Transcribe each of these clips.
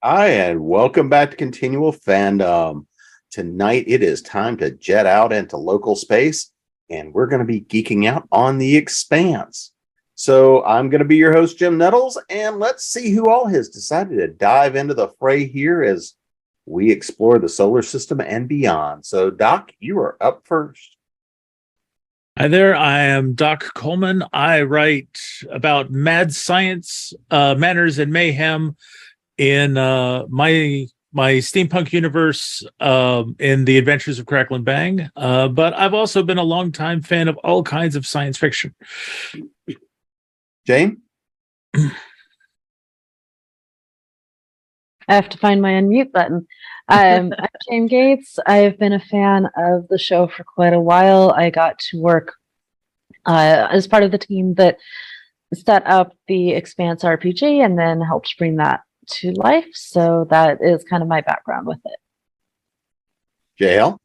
Hi, and welcome back to Continual Fandom. Tonight, it is time to jet out into local space, and we're going to be geeking out on The Expanse. So, I'm going to be your host, Jim Nettles, and let's see who all has decided to dive into the fray here as we explore the solar system and beyond. So, Doc, you are up first. Hi there, I am Doc Coleman. I write about mad science, manners, and mayhem in my steampunk universe in the Adventures of Crackle and Bang. But I've also been a longtime fan of all kinds of science fiction. Jaym? I have to find my unmute button. I'm Jaym Gates. I've been a fan of the show for quite a while. I got to work as part of the team that set up the Expanse RPG and then helped bring that to life. So that is kind of my background with it. JL?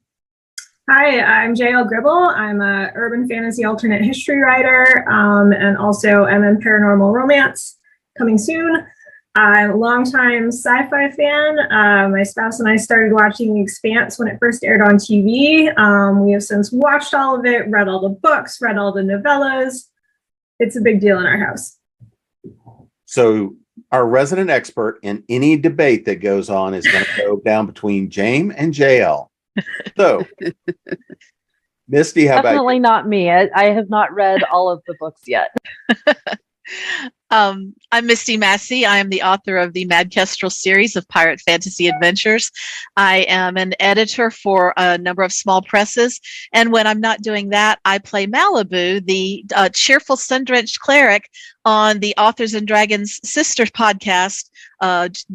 Hi, I'm JL Gribble. I'm a urban fantasy alternate history writer and also am in paranormal romance coming soon. I'm a longtime sci-fi fan. My spouse and I started watching The Expanse when it first aired on TV. We have since watched all of it, read all the books, read all the novellas. It's a big deal in our house. So, our resident expert in any debate that goes on is going to go down between Jaym and JL. So, Misty, how about you? Definitely not me. I have not read all of the books yet. I'm Misty Massey. I am the author of the Mad Kestrel series of pirate fantasy adventures. I am an editor for a number of small presses. And when I'm not doing that, I play Malibu, the cheerful sun-drenched cleric on the Authors and Dragons sister podcast,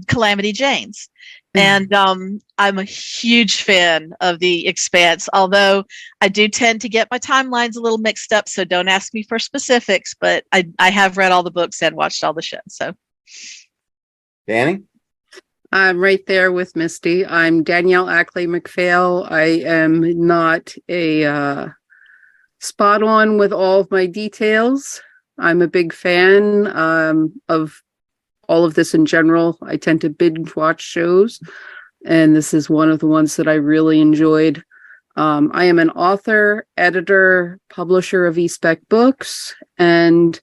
Calamity Jane's. And I'm a huge fan of The Expanse, although I do tend to get my timelines a little mixed up, so don't ask me for specifics, but I have read all the books and watched all the shows. So, Danny? I'm right there with Misty. I'm Danielle Ackley-McPhail. I am not a spot on with all of my details. I'm a big fan of all of this in general. I tend to binge watch shows, and this is one of the ones that I really enjoyed. I am an author, editor, publisher of eSpec Books, and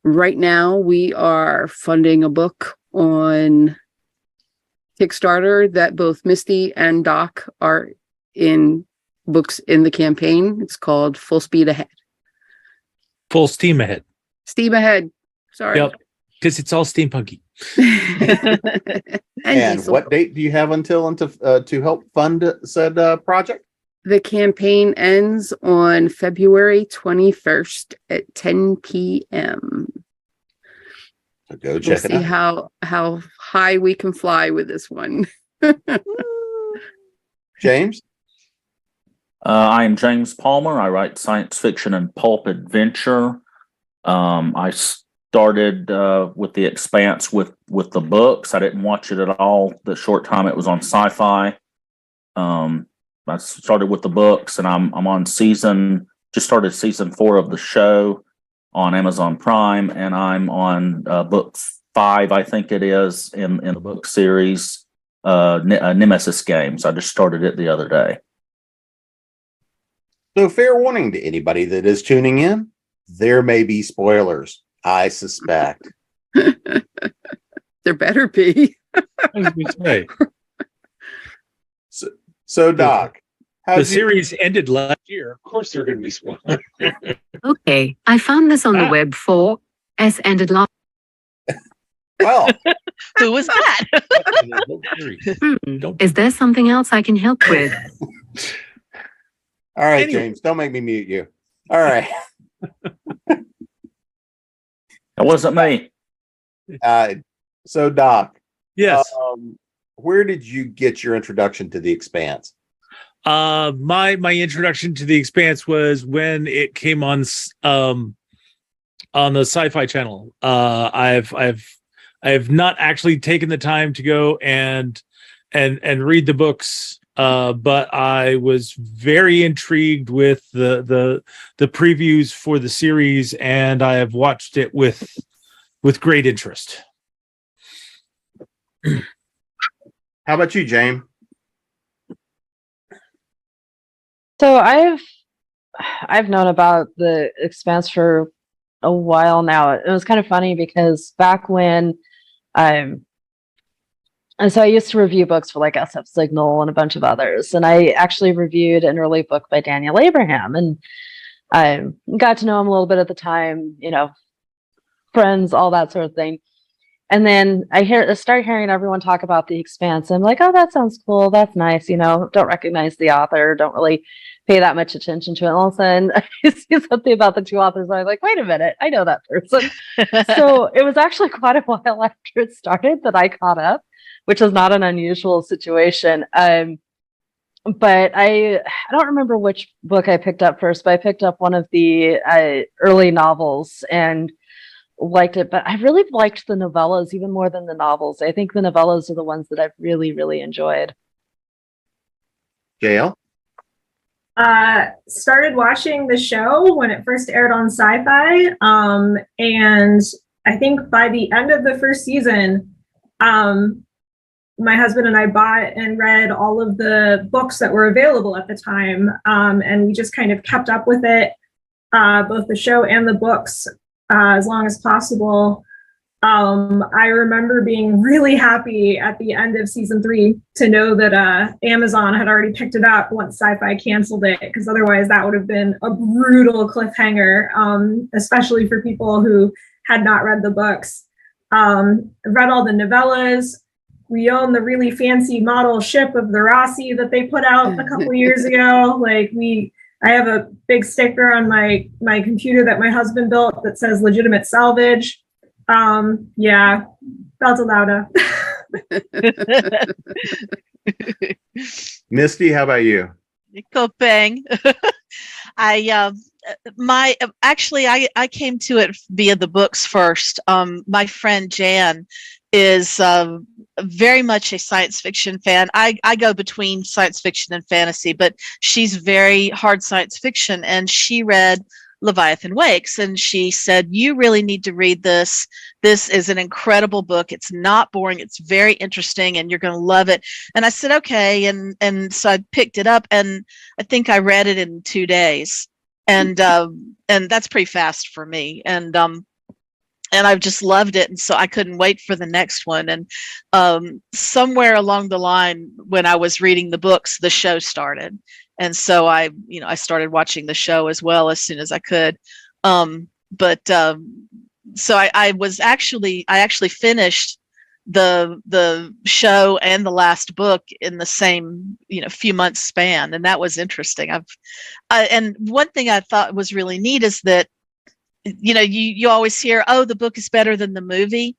right now we are funding a book on Kickstarter that both Misty and Doc are in books in the campaign. It's called Full Speed Ahead. Full steam ahead. Steam ahead. Sorry. Yep, because it's all steampunky. And what date do you have until to help fund said project? The campaign ends on February 21st at 10 p.m. So go check We'll it see out. how high we can fly with this one. James? I am James Palmer. I write science fiction and pulp adventure. I started with The Expanse with the books. I didn't watch it at all the short time it was on sci-fi. I started with the books, and I'm on just started season 4 of the show on Amazon Prime, and I'm on book 5, I think it is, in the book series, Nemesis Games. I just started it the other day. So, fair warning to anybody that is tuning in, there may be spoilers, I suspect. There better be. So Doc, The series ended last year. Of course, they're going to be spoilers. Okay, I found this on the web for S ended last. Well, who was that? Is there something else I can help with? all right, Anyway. James, don't make me mute you. All right. It wasn't me. So Doc, Yes. where did you get your introduction to The Expanse? My introduction to The Expanse was when it came on the Sci-Fi Channel. I've not actually taken the time to go and read the books, but I was very intrigued with the previews for the series, and I have watched it with great interest. How about you, James? So I've known about the Expanse for a while now. It was kind of funny because back when and so I used to review books for like SF Signal and a bunch of others, and I actually reviewed an early book by Danielle Abraham, and I got to know him a little bit at the time, friends, all that sort of thing. And then I start hearing everyone talk about the Expanse. I'm like, oh, that sounds cool. That's nice. Don't recognize the author, don't really pay that much attention to it. And all of a sudden, I see something about the two authors. And I'm like, wait a minute, I know that person. So it was actually quite a while after it started that I caught up, which is not an unusual situation. But I don't remember which book I picked up first, but I picked up one of the early novels and liked it. But I really liked the novellas even more than the novels. I think the novellas are the ones that I've really, really enjoyed. JL? Started watching the show when it first aired on Sci-Fi. And I think by the end of the first season, my husband and I bought and read all of the books that were available at the time. And we just kind of kept up with it, both the show and the books, as long as possible. I remember being really happy at the end of season 3 to know that Amazon had already picked it up once Sci-Fi canceled it, because otherwise that would have been a brutal cliffhanger, especially for people who had not read the books. Read all the novellas. We own the really fancy model ship of the Rossi that they put out a couple years ago. I have a big sticker on my computer that my husband built that says legitimate salvage. Yeah, Belta Lauda. Misty, how about you? Go bang. I came to it via the books first. My friend Jan is very much a science fiction fan. I go between science fiction and fantasy, but she's very hard science fiction, and she read Leviathan Wakes, and she said, you really need to read this. This is an incredible book. It's not boring. It's very interesting, and you're going to love it. And I said, okay. And so I picked it up, and I think I read it in 2 days. And that's pretty fast for me. And I've just loved it. And so I couldn't wait for the next one. And somewhere along the line, when I was reading the books, the show started. And so I started watching the show as well as soon as I could. So I actually finished the show and the last book in the same, few months span. And that was interesting. And one thing I thought was really neat is that, you always hear, oh, the book is better than the movie.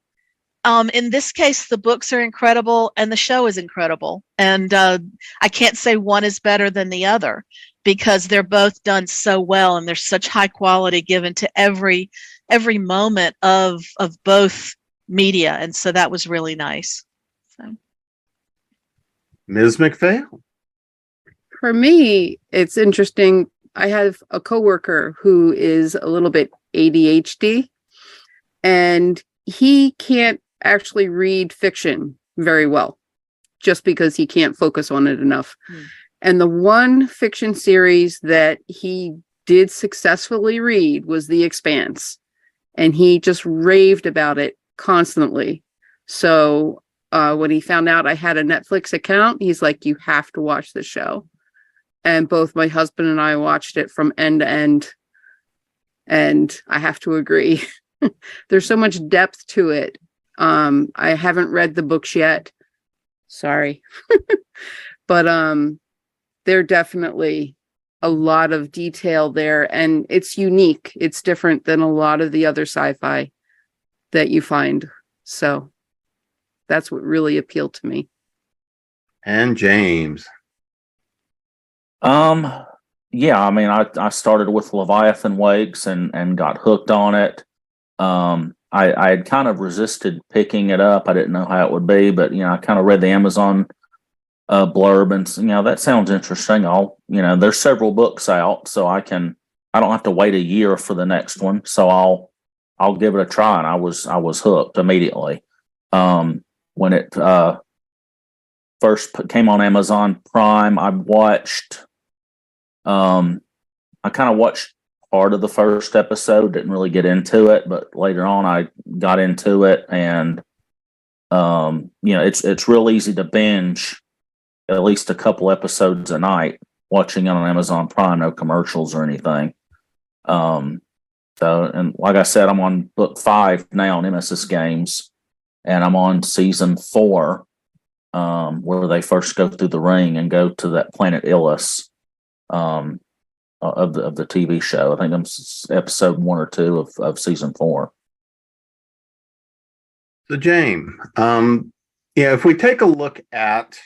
In this case, the books are incredible and the show is incredible. And I can't say one is better than the other, because they're both done so well, and there's such high quality given to every moment of both media. And so that was really nice. So. Ms. McPhail? For me, it's interesting. I have a coworker who is a little bit ADHD, and he can't actually read fiction very well just because he can't focus on it enough. And the one fiction series that he did successfully read was The Expanse, and he just raved about it constantly. So when he found out I had a Netflix account, he's like, you have to watch the show. And both my husband and I watched it from end to end, and I have to agree. There's so much depth to it. I haven't read the books yet. Sorry. But there are definitely a lot of detail there, and it's unique. It's different than a lot of the other sci-fi that you find. So that's what really appealed to me. And James? Yeah, I mean, I started with Leviathan Wakes and got hooked on it. I had kind of resisted picking it up. I didn't know how it would be, but I kind of read the Amazon blurb, and that sounds interesting. There's several books out, so I don't have to wait a year for the next one. So I'll give it a try, and I was hooked immediately. When it came on Amazon Prime, I kind of watched part of the first episode, didn't really get into it, but later on I got into it, and it's real easy to binge at least a couple episodes a night watching it on Amazon Prime, no commercials or anything. And like I said, I'm on book 5 now, Nemesis Games, and I'm on season 4, where they first go through the ring and go to that planet Illis, of the TV show. I think I'm episode 1 or 2 of season 4. So, Jaym, if we take a look at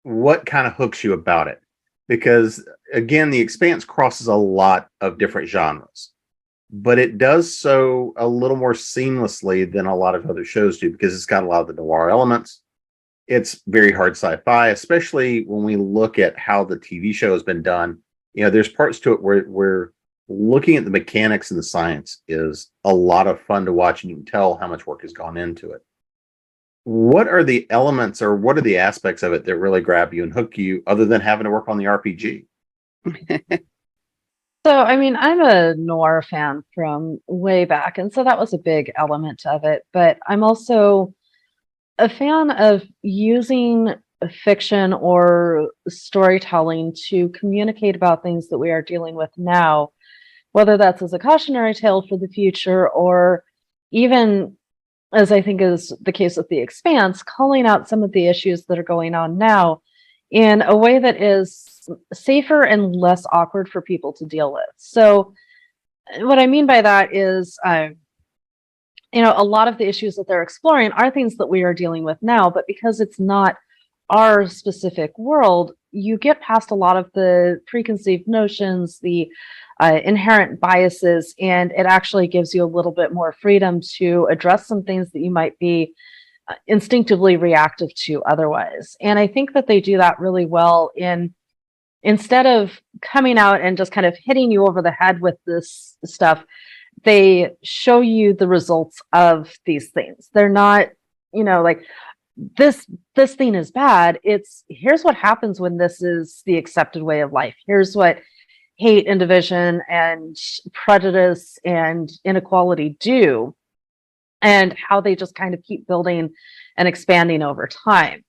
what kind of hooks you about it, because again, The Expanse crosses a lot of different genres, but it does so a little more seamlessly than a lot of other shows do, because it's got a lot of the noir elements. It's very hard sci-fi, especially when we look at how the TV show has been done. There's parts to it where looking at the mechanics and the science is a lot of fun to watch, and you can tell how much work has gone into it. What are the elements, or what are the aspects of it that really grab you and hook you, other than having to work on the RPG? So, I mean, I'm a noir fan from way back, and so that was a big element of it. But I'm also a fan of using fiction or storytelling to communicate about things that we are dealing with now, whether that's as a cautionary tale for the future, or even, as I think is the case with The Expanse, calling out some of the issues that are going on now in a way that is safer and less awkward for people to deal with. So what I mean by that is, a lot of the issues that they're exploring are things that we are dealing with now, but because it's not our specific world, you get past a lot of the preconceived notions, the inherent biases, and it actually gives you a little bit more freedom to address some things that you might be instinctively reactive to otherwise. And I think that they do that really well instead of coming out and just kind of hitting you over the head with this stuff, they show you the results of these things. They're not, like, this thing is bad. It's, here's what happens when this is the accepted way of life. Here's what hate and division and prejudice and inequality do, and how they just kind of keep building and expanding over time.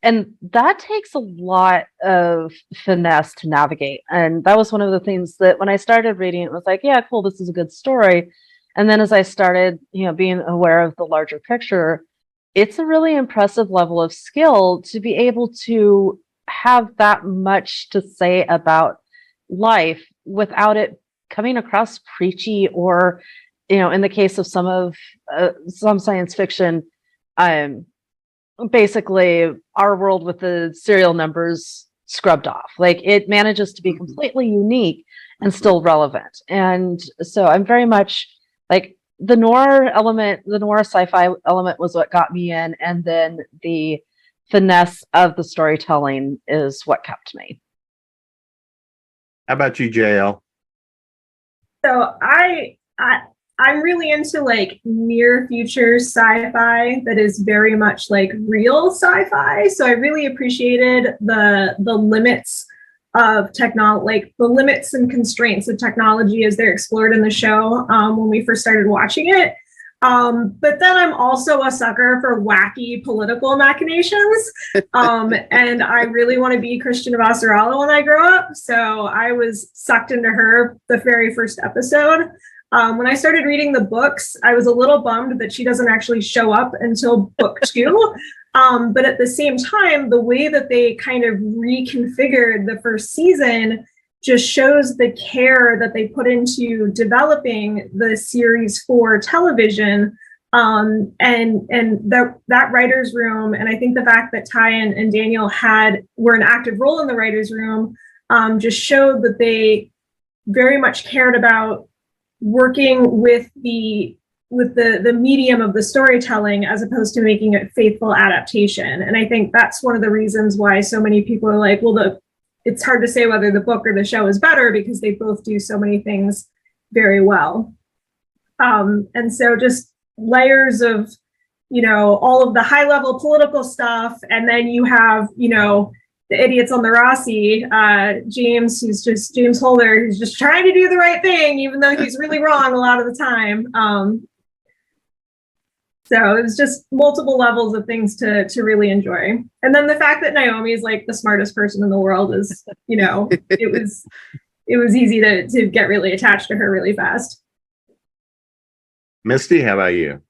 And that takes a lot of finesse to navigate. And that was one of the things that when I started reading, it was like, yeah, cool, this is a good story. And then as I started, being aware of the larger picture, it's a really impressive level of skill to be able to have that much to say about life without it coming across preachy, or, in the case of some science fiction, basically our world with the serial numbers scrubbed off. Like, it manages to be completely unique and still relevant. And so I'm very much like, the noir element, the noir sci-fi element was what got me in, and then the finesse of the storytelling is what kept me. How about you, JL? So I'm really into like near future sci-fi that is very much like real sci-fi. So I really appreciated the limits of technology, like the limits and constraints of technology as they're explored in the show when we first started watching it. But then I'm also a sucker for wacky political machinations. And I really want to be Christian Vassarala when I grow up. So I was sucked into her the very first episode. When I started reading the books, I was a little bummed that she doesn't actually show up until book 2. But at the same time, the way that they kind of reconfigured the first season just shows the care that they put into developing the series for television. And that writer's room, and I think the fact that Ty and Daniel were an active role in the writer's room, just showed that they very much cared about working with the medium of the storytelling as opposed to making it faithful adaptation. And I think that's one of the reasons why so many people are like, well, it's hard to say whether the book or the show is better, because they both do so many things very well. And so just layers of all of the high level political stuff. And then you have, the idiots on the Rossi, James Holder, who's just trying to do the right thing, even though he's really wrong a lot of the time. So it was just multiple levels of things to really enjoy. And then the fact that Naomi is like the smartest person in the world is, it was easy to get really attached to her really fast. Misty, how about you?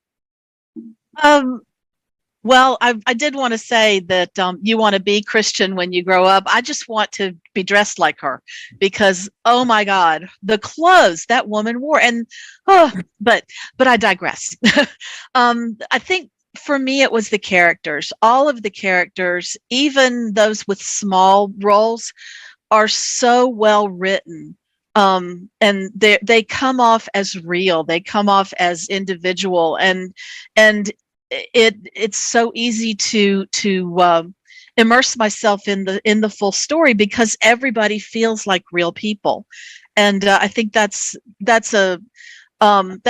Well, I did want to say that you want to be Christian when you grow up. I just want to be dressed like her because, oh my God, the clothes that woman wore. And but I digress. I think for me it was the characters. All of the characters, even those with small roles, are so well written. And they come off as real. They come off as individual, and it's so easy to immerse myself in the full story because everybody feels like real people, and I think that's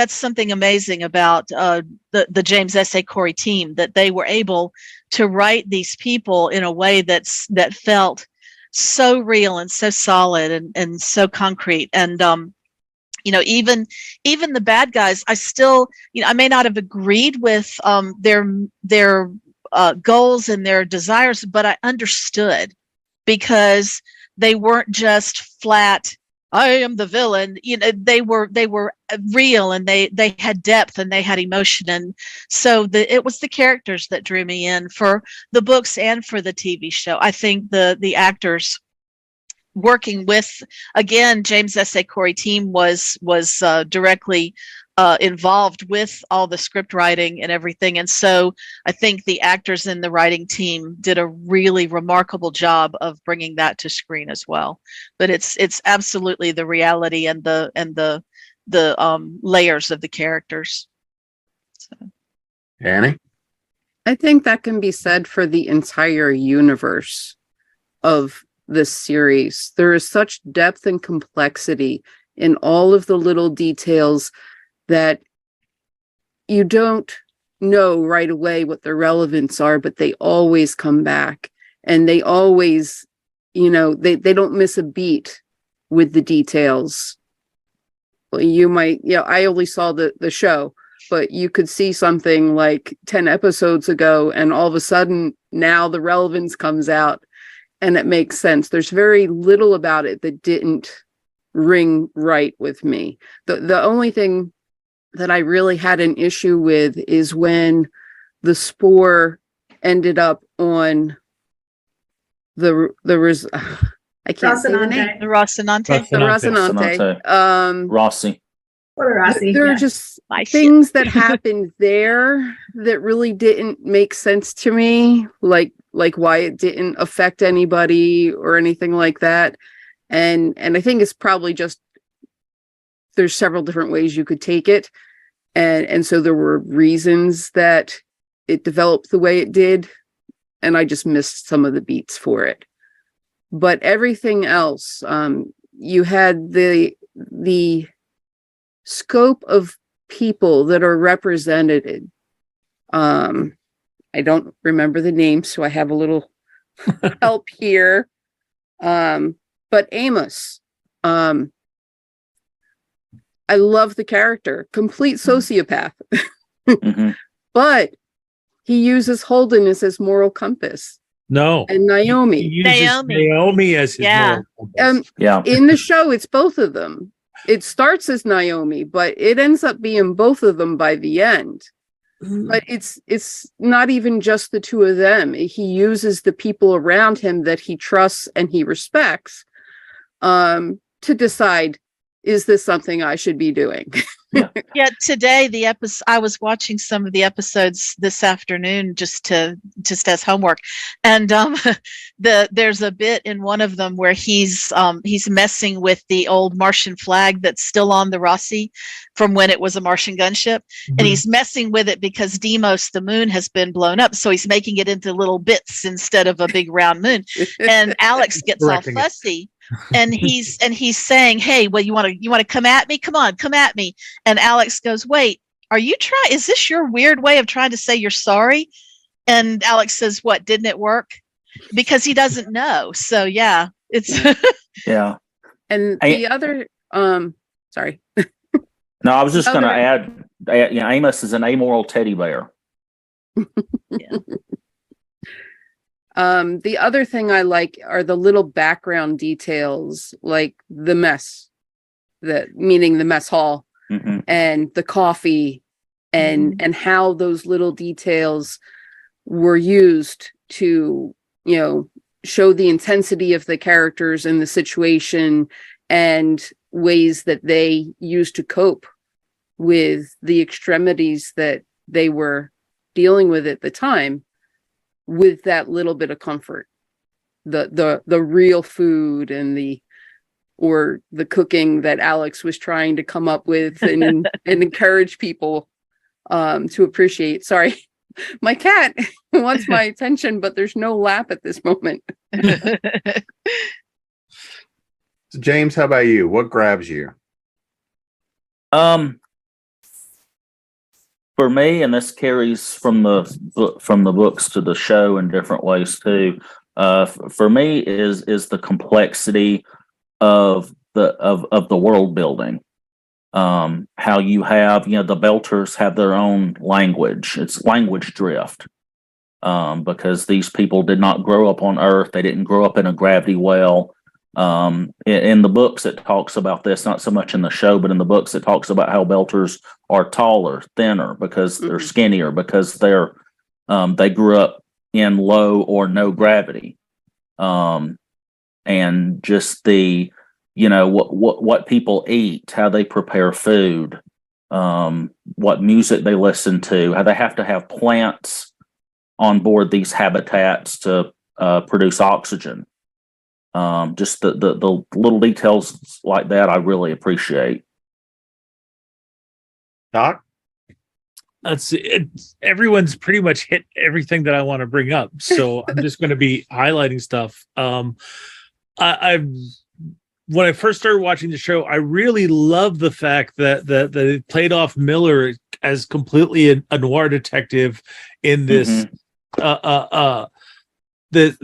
something amazing about the James S.A. Corey team, that they were able to write these people in a way that felt so real and so solid and so concrete. And even the bad guys, I still, I may not have agreed with their goals and their desires, but I understood because they weren't just flat, I am the villain. They were real, and they had depth and they had emotion. And so it was the characters that drew me in for the books and for the TV show. I think the actors working with, again, James S.A. Corey team was directly involved with all the script writing and everything. And so I think the actors in the writing team did a really remarkable job of bringing that to screen as well. But it's absolutely the reality and the layers of the characters. So. Annie? I think that can be said for the entire universe of this series. There is such depth and complexity in all of the little details that you don't know right away what their relevance are, but they always come back, and they always, they don't miss a beat with the details. Well, you might, I only saw the show, but you could see something like 10 episodes ago, and all of a sudden now the relevance comes out. And it makes sense. There's very little about it that didn't ring right with me. The only thing that I really had an issue with is when the spore ended up on the I can't say the name. The Rocinante. The Rocinante. Rossi. There are just things that happened there that really didn't make sense to me, like why it didn't affect anybody or anything like that. And I think it's probably just there's several different ways you could take it. And so there were reasons that it developed the way it did, and I just missed some of the beats for it. But everything else, you had the scope of people that are represented. I don't remember the names, so I have a little help here. But Amos, I love the character, complete sociopath. Mm-hmm. But he uses Holden as his moral compass. No. And Naomi. He uses Naomi as his moral compass. In the show, it's both of them. It starts as Naomi, but it ends up being both of them by the end. But it's not even just the two of them. He uses the people around him that he trusts and he respects to decide, is this something I should be doing? Yeah, today I was watching some of the episodes this afternoon just as homework, and there's a bit in one of them where he's messing with the old Martian flag that's still on the Rossi from when it was a Martian gunship, and he's messing with it because Deimos, the moon, has been blown up, so he's making it into little bits instead of a big round moon, and Alex gets all fussy. And he's saying, hey, well, you want to come at me? Come on, come at me. And Alex goes, wait, is this your weird way of trying to say you're sorry? And Alex says, what, didn't it work? Because he doesn't know. So yeah, it's Yeah. And the other, sorry. No, I was just going to add, Amos is an amoral teddy bear. Yeah. The other thing I like are the little background details, like the mess, meaning the mess hall, and the coffee, and how those little details were used to, show the intensity of the characters and the situation, and ways that they used to cope with the extremities that they were dealing with at the time, with that little bit of comfort, the real food and the cooking that Alex was trying to come up with and encourage people to appreciate. Sorry, my cat wants my attention, but there's no lap at this moment. So James, how about you? What grabs you? For me, and this carries from the books to the show in different ways too. For me, is the complexity of the world building. How you have, the Belters have their own language. It's language drift. Because these people did not grow up on Earth. They didn't grow up in a gravity well. In the books, it talks about this, not so much in the show, but in the books, it talks about how Belters are taller, thinner, because they're skinnier, because they grew up in low or no gravity. And just the, what people eat, how they prepare food, what music they listen to, how they have to have plants on board these habitats to produce oxygen. Just the little details like that, I really appreciate. Doc? Everyone's pretty much hit everything that I want to bring up. So I'm just going to be highlighting stuff. When I first started watching the show, I really loved the fact that it played off Miller as completely a noir detective in this the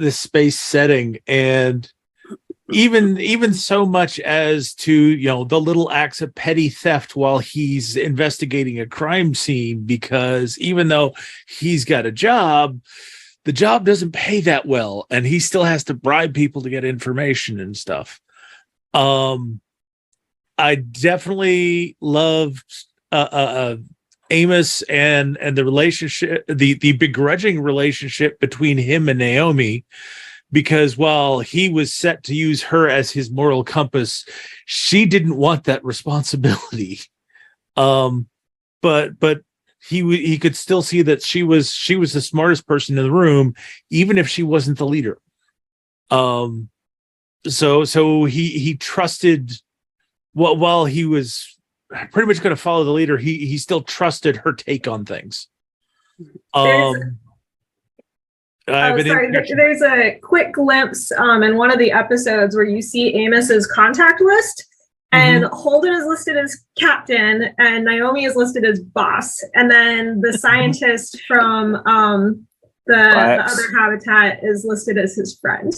space setting, and even so much as to the little acts of petty theft while he's investigating a crime scene, because even though he's got a job, the job doesn't pay that well, and he still has to bribe people to get information and stuff. I definitely loved Amos and the relationship, the begrudging relationship between him and Naomi, because while he was set to use her as his moral compass, she didn't want that responsibility. But he could still see that she was the smartest person in the room, even if she wasn't the leader. So he trusted, while he was pretty much going to follow the leader, he still trusted her take on things. There's a quick glimpse in one of the episodes where you see Amos's contact list, and Holden is listed as captain and Naomi is listed as boss, and then the scientist from the other habitat is listed as his friend.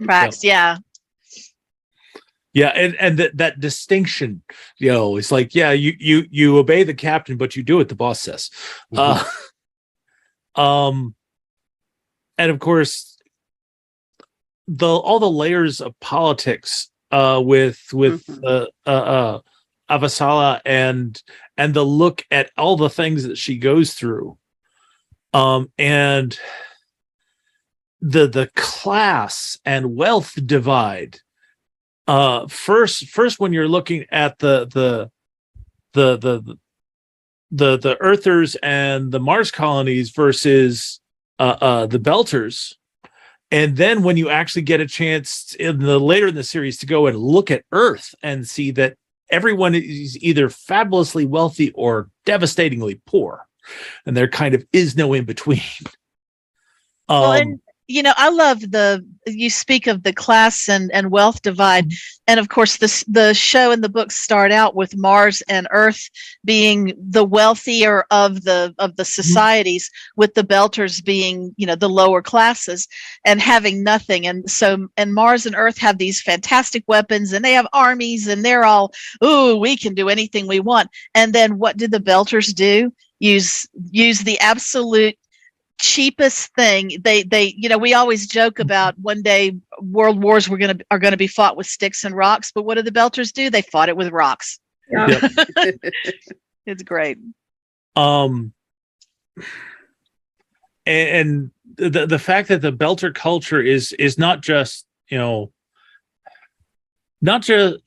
Prax, yeah. Yeah, and that distinction, it's like, yeah, you obey the captain, but you do what the boss says. And of course, all the layers of politics with Avasarala and the look at all the things that she goes through, and the class and wealth divide. First, when you're looking at the Earthers and the Mars colonies versus the Belters, and then when you actually get a chance later in the series to go and look at Earth and see that everyone is either fabulously wealthy or devastatingly poor, and there kind of is no in between. I love you speak of the class and wealth divide. And of course, the show and the books start out with Mars and Earth being the wealthier of the societies, with the Belters being, the lower classes and having nothing. And Mars and Earth have these fantastic weapons, and they have armies, and they're all, ooh, we can do anything we want. And then what do the Belters do? Use the absolute cheapest thing. They we always joke about one day world wars are going to be fought with sticks and rocks, but what do the Belters do? They fought it with rocks. Yeah. It's great. And the fact that the Belter culture is not just, not just,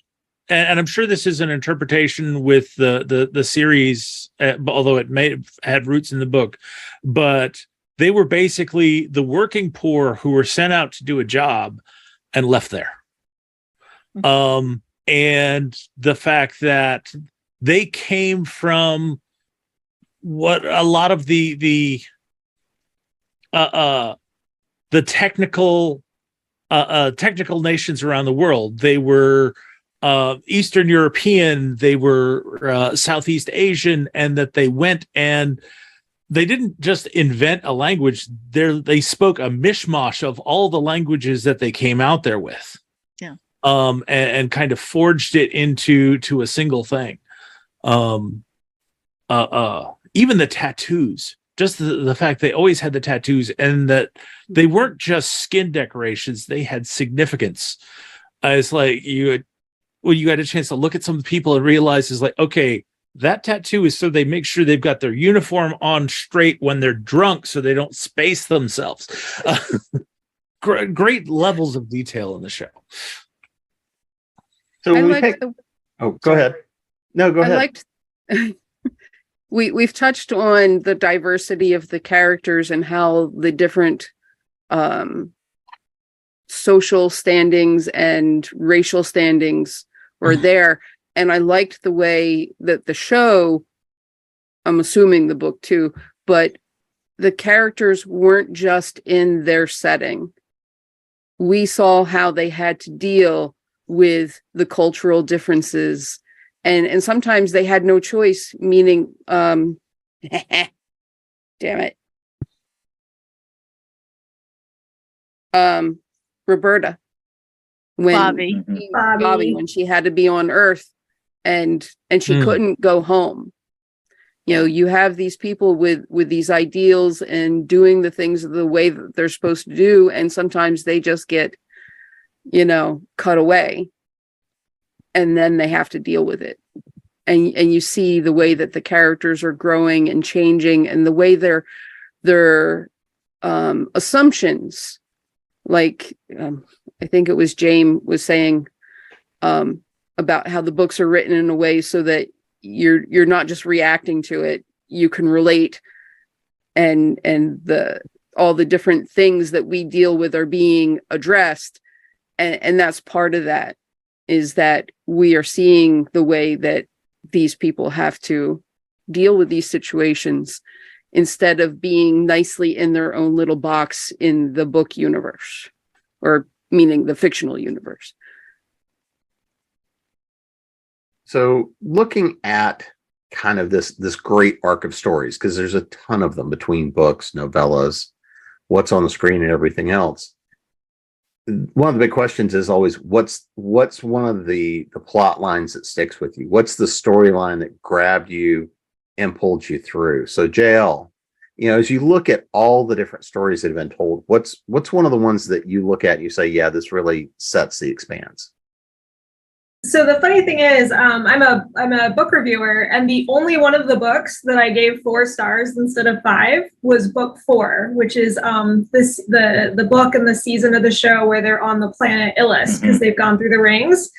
and I'm sure this is an interpretation with the series, although it may have had roots in the book, but they were basically the working poor who were sent out to do a job and left there. And the fact that they came from what a lot of the technical nations around the world. They were Eastern European, they were Southeast Asian, and that they went and they didn't just invent a language. They spoke a mishmash of all the languages that they came out there with. Yeah. And kind of forged it into a single thing. Even the tattoos, just the fact they always had the tattoos, and that they weren't just skin decorations, they had significance. It's like when you had a chance to look at some people and realize, is like, okay, that tattoo is so they make sure they've got their uniform on straight when they're drunk, so they don't space themselves. Great levels of detail in the show. So go ahead. No, go ahead. We've touched on the diversity of the characters and how the different social standings and racial standings were there. And I liked the way that the show, I'm assuming the book too, but the characters weren't just in their setting. We saw how they had to deal with the cultural differences, and sometimes they had no choice, meaning, damn it. Roberta, Bobby, when she had to be on Earth and she couldn't go home. You have these people with these ideals and doing the things the way that they're supposed to do, and sometimes they just get, cut away, and then they have to deal with it. And you see the way that the characters are growing and changing, and the way their assumptions, like I think it was Jaym was saying about how the books are written in a way so that you're not just reacting to it, you can relate, and all the different things that we deal with are being addressed, and that's part of that, is that we are seeing the way that these people have to deal with these situations instead of being nicely in their own little box in the book universe, or meaning the fictional universe. So looking at kind of this great arc of stories, because there's a ton of them between books, novellas, what's on the screen, and everything else. One of the big questions is always, what's one of the plot lines that sticks with you? What's the storyline that grabbed you and pulled you through? So JL, as you look at all the different stories that have been told, what's one of the ones that you look at and you say, yeah, this really sets the Expanse? So the funny thing is, I'm a book reviewer, and the only one of the books that I gave 4 stars instead of 5 was book 4, which is the book and the season of the show where they're on the planet Illis because they've gone through the rings.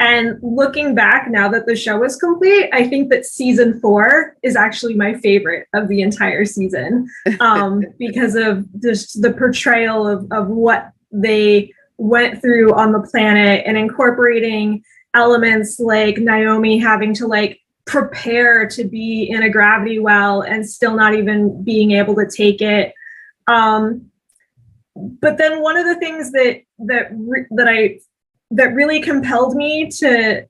And looking back now that the show is complete, I think that season 4 is actually my favorite of the entire season, because of just the portrayal of what they went through on the planet, and incorporating elements like Naomi having to prepare to be in a gravity well and still not even being able to take it. but then one of the things that really compelled me to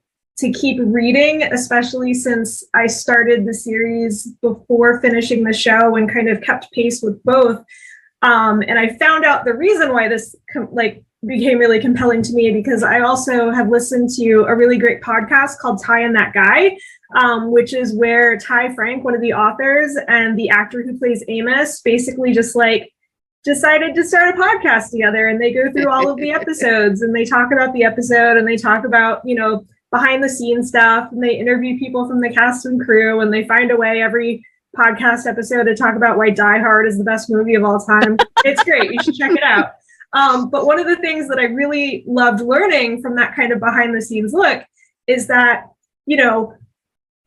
keep reading, especially since I started the series before finishing the show and kind of kept pace with both. And I found out the reason why this became really compelling to me, because I also have listened to a really great podcast called Ty and That Guy, which is where Ty Frank, one of the authors, and the actor who plays Amos basically just decided to start a podcast together, and they go through all of the episodes and they talk about the episode and they talk about, behind the scenes stuff, and they interview people from the cast and crew, and they find a way every podcast episode to talk about why Die Hard is the best movie of all time. It's great. You should check it out. But one of the things that I really loved learning from that kind of behind the scenes look is that,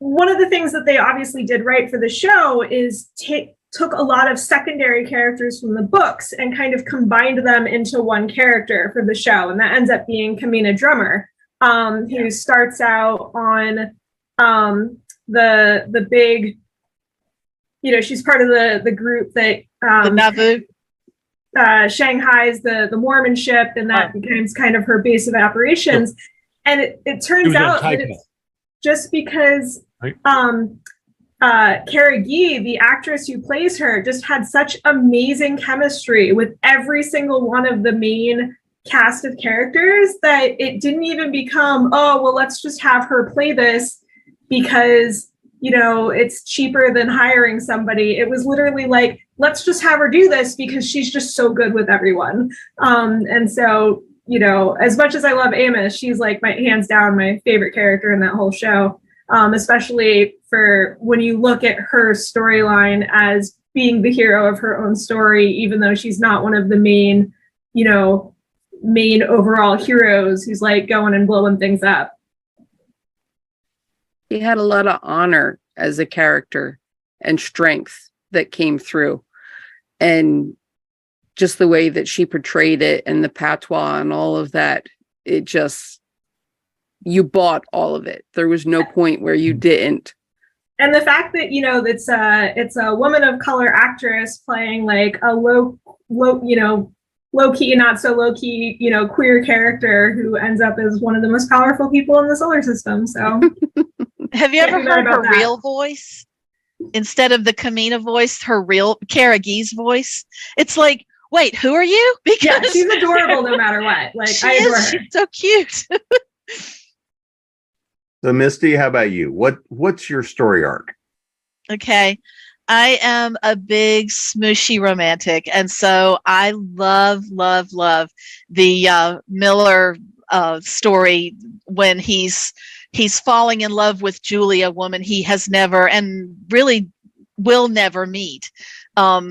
one of the things that they obviously did right for the show is took a lot of secondary characters from the books and kind of combined them into one character for the show. And that ends up being Kamina Drummer, who starts out on the big, she's part of the group that the Nauvoo. Shanghai's the Mormon ship, and that becomes kind of her base of operations. And it turns out that it's just because Cara Gee, the actress who plays her, just had such amazing chemistry with every single one of the main cast of characters that it didn't even become, let's just have her play this because, it's cheaper than hiring somebody. It was literally like, let's just have her do this because she's just so good with everyone. And so, as much as I love Amos, she's like hands down my favorite character in that whole show. Especially for when you look at her storyline as being the hero of her own story, even though she's not one of the main overall heroes who's like going and blowing things up. He had a lot of honor as a character and strength that came through. And just the way that she portrayed it and the patois and all of that, it just, you bought all of it. There was no point where you didn't. And the fact that, it's a woman of color actress playing like a low key, not so low key, queer character who ends up as one of the most powerful people in the solar system. So have you ever heard her real voice? Instead of the Kamina voice, her real Cara Gee's voice. It's like, wait, who are you? Because she's adorable no matter what. Like I adore her. She's so cute. So Misty, how about you? What's your story arc? Okay. I am a big smooshy romantic. And so I love the Miller story when he's falling in love with Julie, a woman he has never and really will never meet. I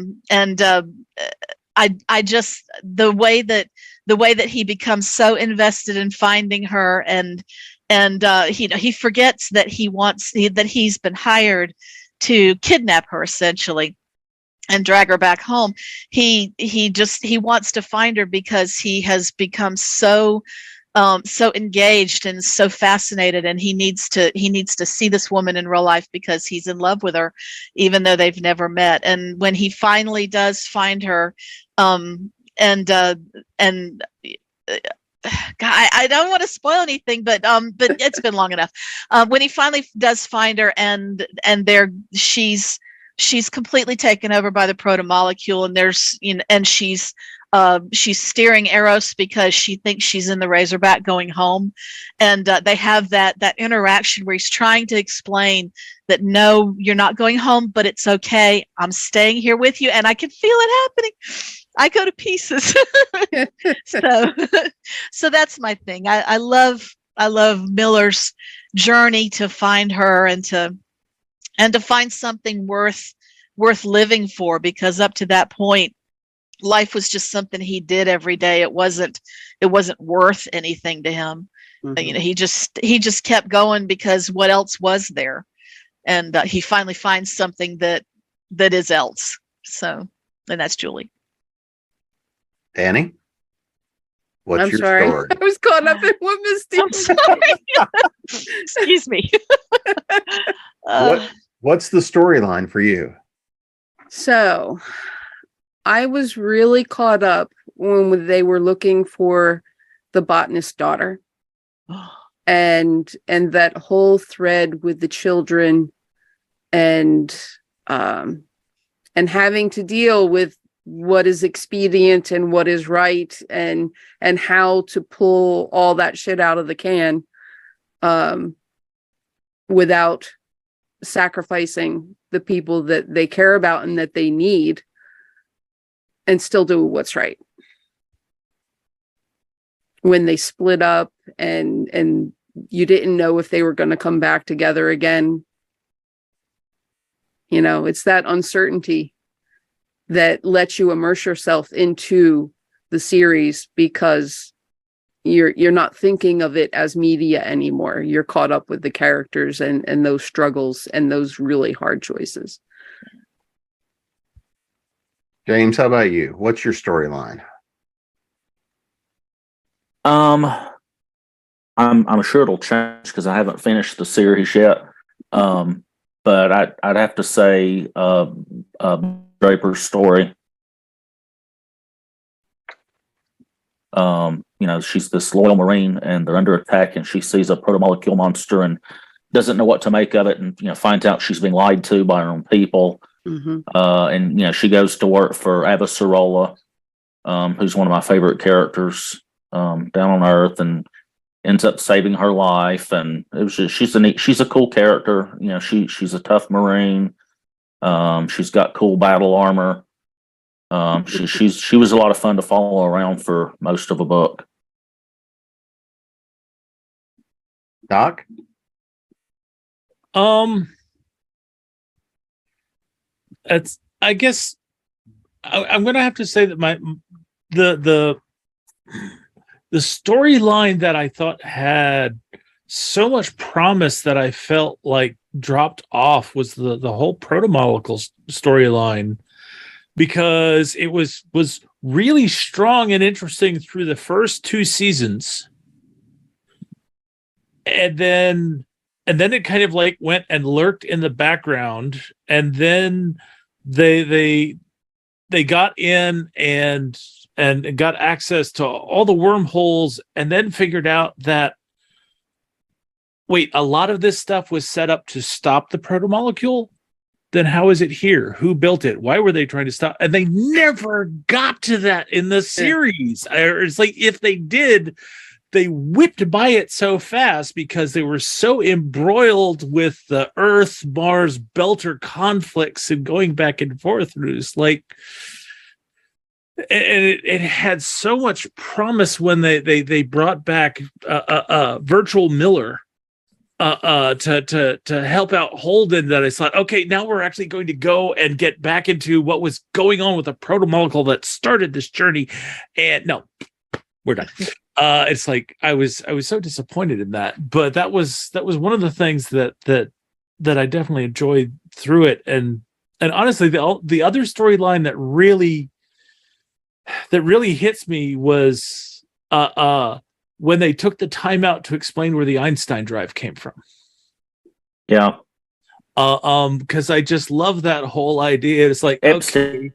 just the way that he becomes so invested in finding her and he forgets that he's been hired to kidnap her essentially and drag her back home. He wants to find her because he has become so engaged and so fascinated, and he needs to see this woman in real life because he's in love with her, even though they've never met. And when he finally does find her, God, I don't want to spoil anything, but it's been long enough. When he finally does find her, and she's completely taken over by the proto-molecule, and she's steering Eros because she thinks she's in the Razorback going home, and they have that interaction where he's trying to explain that no, you're not going home, but it's okay. I'm staying here with you, and I can feel it happening. I go to pieces. So that's my thing. I love Miller's journey to find her and to find something worth living for, because up to that point, life was just something he did every day. It wasn't worth anything to him. Mm-hmm. He just kept going because what else was there? And he finally finds something that is else. So, and that's Julie. Danny, what's your sorry. story? I was caught up in what Misty. I'm sorry. Excuse me. What's the storyline for you? So, I was really caught up when they were looking for the botanist's daughter, and that whole thread with the children, and having to deal with what is expedient and what is right, and how to pull all that shit out of the can without sacrificing the people that they care about and that they need, and still do what's right. When they split up and you didn't know if they were going to come back together again. You know, it's that uncertainty that lets you immerse yourself into the series, because you're not thinking of it as media anymore. You're caught up with the characters and those struggles and those really hard choices. James, how about you? What's your storyline? I'm sure it'll change because I haven't finished the series yet. But I'd have to say Draper's story. She's this loyal Marine and they're under attack, and she sees a protomolecule monster and doesn't know what to make of it, and finds out she's being lied to by her own people. Mm-hmm. And she goes to work for Avasarala, who's one of my favorite characters down on Earth, and ends up saving her life. And it was just, she's a cool character. She's a tough Marine. She's got cool battle armor. She was a lot of fun to follow around for most of a book. Doc? It's, I guess I'm going to have to say that the storyline that I thought had so much promise that I felt like dropped off was the whole protomolecule storyline, because it was really strong and interesting through the first 2 seasons. And then it kind of like went and lurked in the background, and then they got in and got access to all the wormholes, and then figured out that, wait, a lot of this stuff was set up to stop the protomolecule? Then how is it here? Who built it? Why were they trying to stop? And they never got to that in the series. It's like, if they did, they whipped by it so fast because they were so embroiled with the Earth-Mars Belter conflicts and going back and forth. It was like, and it had so much promise when they brought back Virtual Miller to help out Holden, that I thought, okay, now we're actually going to go and get back into what was going on with the protomolecule that started this journey. And no, we're done. It's like I was so disappointed in that, but that was one of the things that I definitely enjoyed through it. And honestly, the other storyline that really hits me was when they took the time out to explain where the Einstein drive came from. Yeah. Because I just love that whole idea. It's like, okay,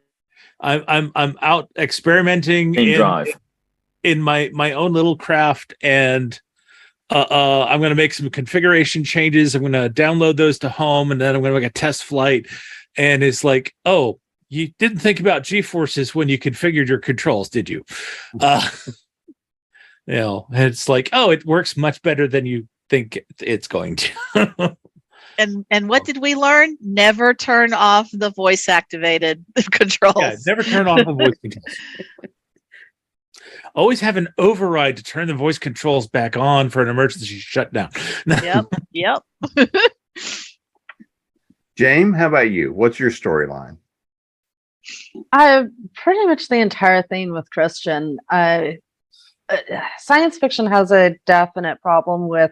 I'm out experimenting in my own little craft, and I'm going to make some configuration changes. I'm going to download those to home, and then I'm going to make a test flight. And it's like, oh, you didn't think about G-forces when you configured your controls, did you? It's like, oh, it works much better than you think it's going to. And what did we learn? Never turn off the voice activated controls. Yeah, never turn off the voice controls. Always have an override to turn the voice controls back on for an emergency shutdown. Yep. Jaym, how about you? What's your storyline? Pretty much the entire thing with Christian. Science fiction has a definite problem with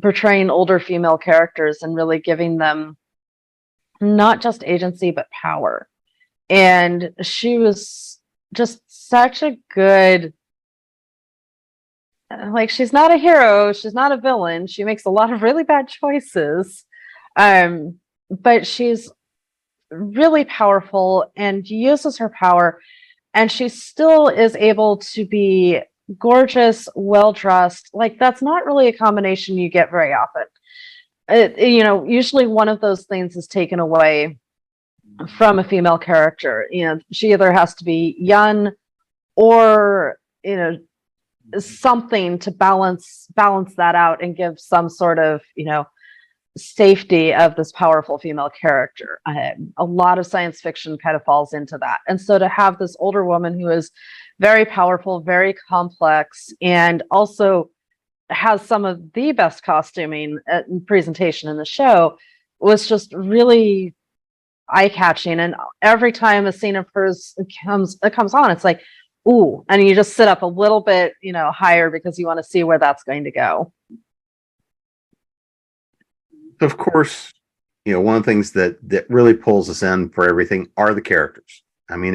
portraying older female characters and really giving them not just agency but power. And she was just such a good, like, she's not a hero, she's not a villain, she makes a lot of really bad choices, but she's really powerful and uses her power and she still is able to be gorgeous, well dressed. Like, that's not really a combination you get very often. Usually one of those things is taken away from a female character. She either has to be young or something to balance that out and give some sort of safety of this powerful female character. A lot of science fiction kind of falls into that, and so to have this older woman who is very powerful, very complex, and also has some of the best costuming and presentation in the show was just really eye-catching. And every time a scene of hers comes on, it's like, ooh, and you just sit up a little bit higher because you want to see where that's going to go. Of course, one of the things that really pulls us in for everything are the characters. I mean,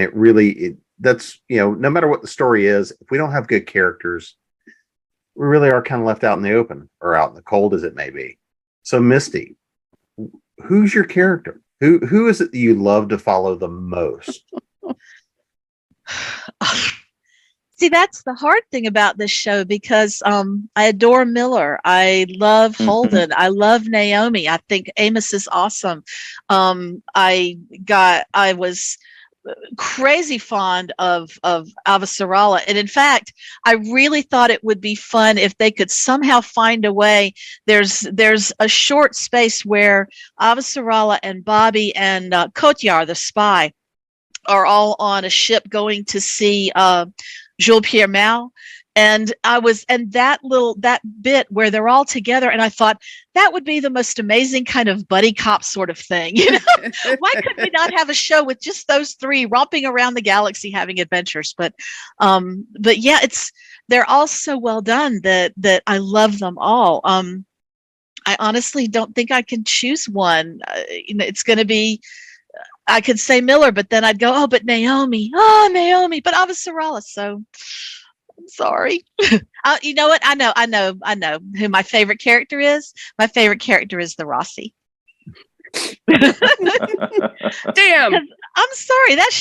that's no matter what the story is, if we don't have good characters, we really are kind of left out in the open, or out in the cold, as it may be. So, Misty, who's your character? Who is it that you love to follow the most? See, that's the hard thing about this show, because I adore Miller. I love Holden. I love Naomi. I think Amos is awesome. I was crazy fond of Avasarala, and in fact, I really thought it would be fun if they could somehow find a way. There's a short space where Avasarala and Bobby and Kotyar, the spy, are all on a ship going to see Jules Pierre Mao. And that bit where they're all together, and I thought that would be the most amazing kind of buddy cop sort of thing. Why could we not have a show with just those three romping around the galaxy having adventures? But yeah, they're all so well done that I love them all. I honestly don't think I can choose one. It's going to be, I could say Miller, but then I'd go, oh, but Naomi, but Avasarala. So I'm sorry. You know what? I know who my favorite character is. My favorite character is the Rossi. Damn. I'm sorry. That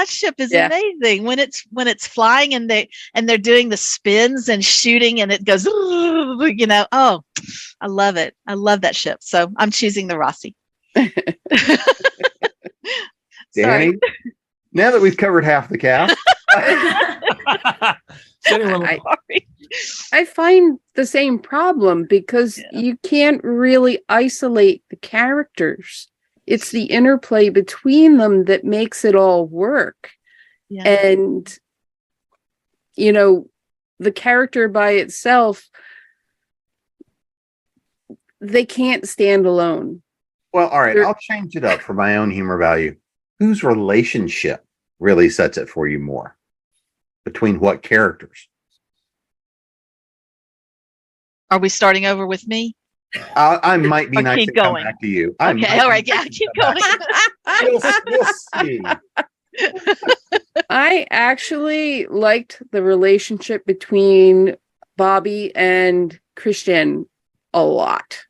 ship is amazing when it's flying and they're doing the spins and shooting and it goes, oh, I love it. I love that ship. So I'm choosing the Rossi. Danny, now that we've covered half the cast, I find the same problem because you can't really isolate the characters. It's the interplay between them that makes it all work. Yeah. And, the character by itself, they can't stand alone. Well, all right, I'll change it up for my own humor value. Whose relationship really sets it for you more? Between what characters? Are we starting over with me? I might be nice to come back to you. Okay, all right, yeah, keep going. We'll see. I actually liked the relationship between Bobby and Christian a lot.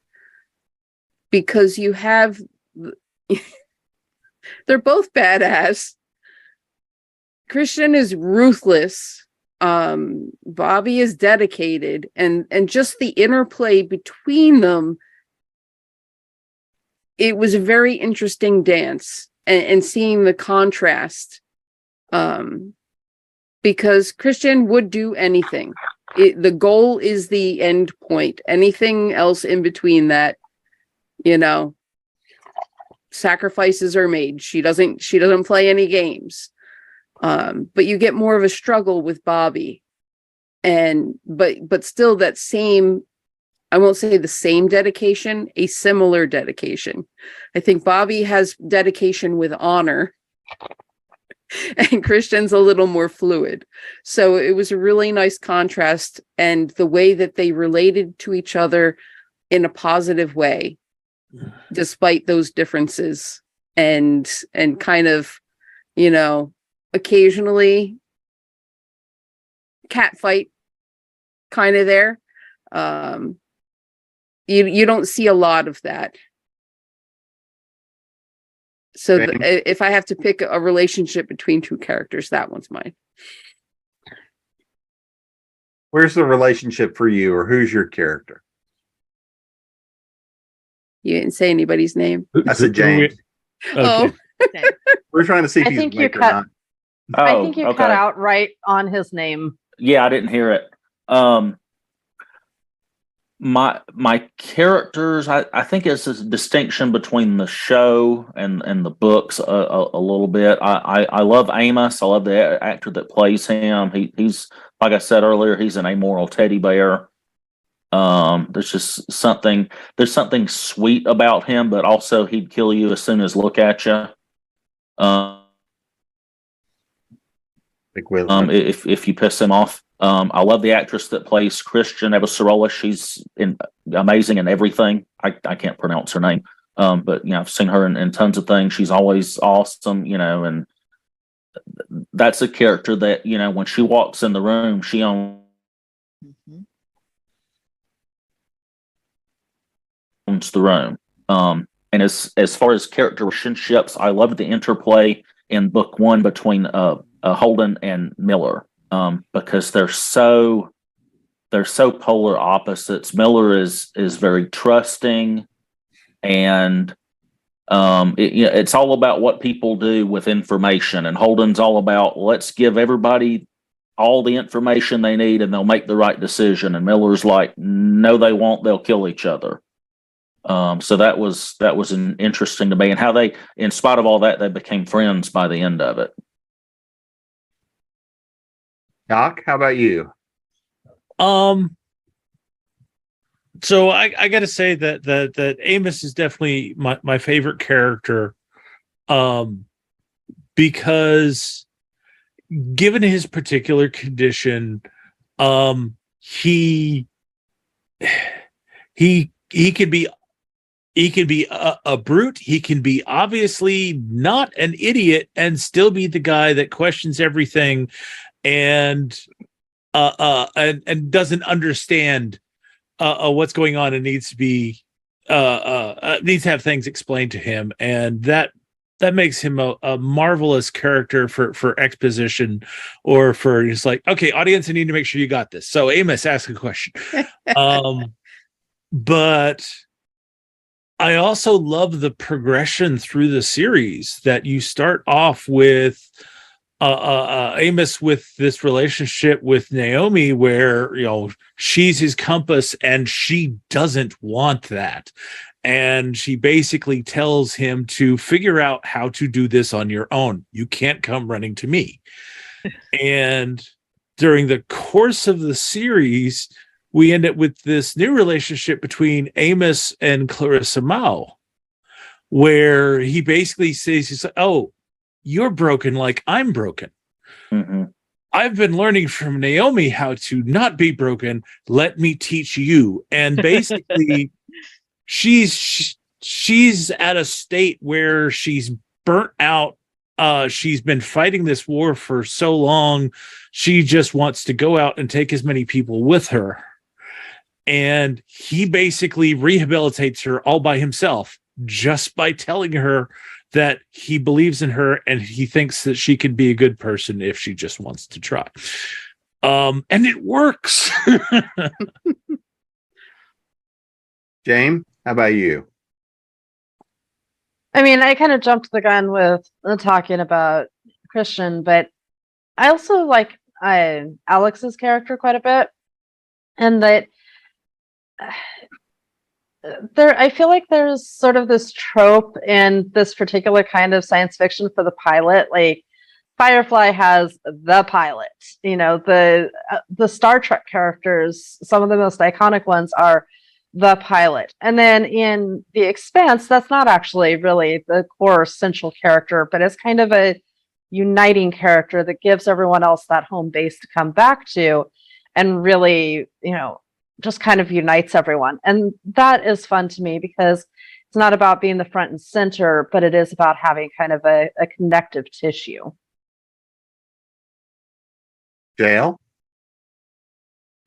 Because you have... They're both badass. Christian is ruthless. Bobby is dedicated, and just the interplay between them, it was a very interesting dance, and seeing the contrast, because Christian would do anything. The goal is the end point. Anything else in between that, sacrifices are made. She doesn't play any games. But you get more of a struggle with Bobby, but still that same, I won't say the same dedication, a similar dedication. I think Bobby has dedication with honor, and Christian's a little more fluid. So it was a really nice contrast, and the way that they related to each other in a positive way, despite those differences, and kind of, occasionally cat fight kind of there. You don't see a lot of that. So James? if I have to pick a relationship between two characters, that one's mine. Where's the relationship for you, or who's your character? You didn't say anybody's name. I said James. Oh, We're trying to see if I he's think you awake or cut. not. I think you cut out right on his name. Yeah, I didn't hear it. My characters, I think it's a distinction between the show and the books a little bit. I love Amos. I love the actor that plays him. He's, like I said earlier, he's an amoral teddy bear. There's something sweet about him, but also he'd kill you as soon as look at you. If you piss him off. I love the actress that plays Christian Eva Sorolla. She's amazing in everything. I can't pronounce her name, but I've seen her in tons of things. She's always awesome, and that's a character that when she walks in the room, she owns the room. And as far as character relationships, I love the interplay in book 1 between Holden and Miller. Because they're so polar opposites. Miller is very trusting, and it's all about what people do with information, and Holden's all about let's give everybody all the information they need and they'll make the right decision. And Miller's like, no, they won't. They'll kill each other. So that was interesting to me, and how they, in spite of all that, they became friends by the end of it. Doc, how about you? So I got to say that Amos is definitely my favorite character, because given his particular condition, he could be a brute. He can be obviously not an idiot and still be the guy that questions everything and doesn't understand what's going on and needs to have things explained to him, and that makes him a marvelous character for exposition, or for just like, okay, audience, I need to make sure you got this. So Amos, ask a question. But I also love the progression through the series, that you start off with Amos with this relationship with Naomi, where she's his compass and she doesn't want that, and she basically tells him to figure out how to do this on your own. You can't come running to me. And during the course of the series, we end up with this new relationship between Amos and Clarissa Mao, where he basically says, he's like, oh, you're broken like I'm broken. Mm-hmm. I've been learning from Naomi how to not be broken. Let me teach you. And basically, she's at a state where she's burnt out. She's been fighting this war for so long. She just wants to go out and take as many people with her. And he basically rehabilitates her all by himself, just by telling her that he believes in her and he thinks that she can be a good person if she just wants to try. And it works. James, how about you? I mean, I kind of jumped the gun with talking about Christian, but I also like Alex's character quite a bit, and that I feel like there's sort of this trope in this particular kind of science fiction for the pilot. Like Firefly has the pilot, the Star Trek characters, some of the most iconic ones are the pilot. And then in The Expanse, that's not actually really the core central character, but it's kind of a uniting character that gives everyone else that home base to come back to, and really, just kind of unites everyone. And that is fun to me, because it's not about being the front and center, but it is about having kind of a connective tissue. Jayle?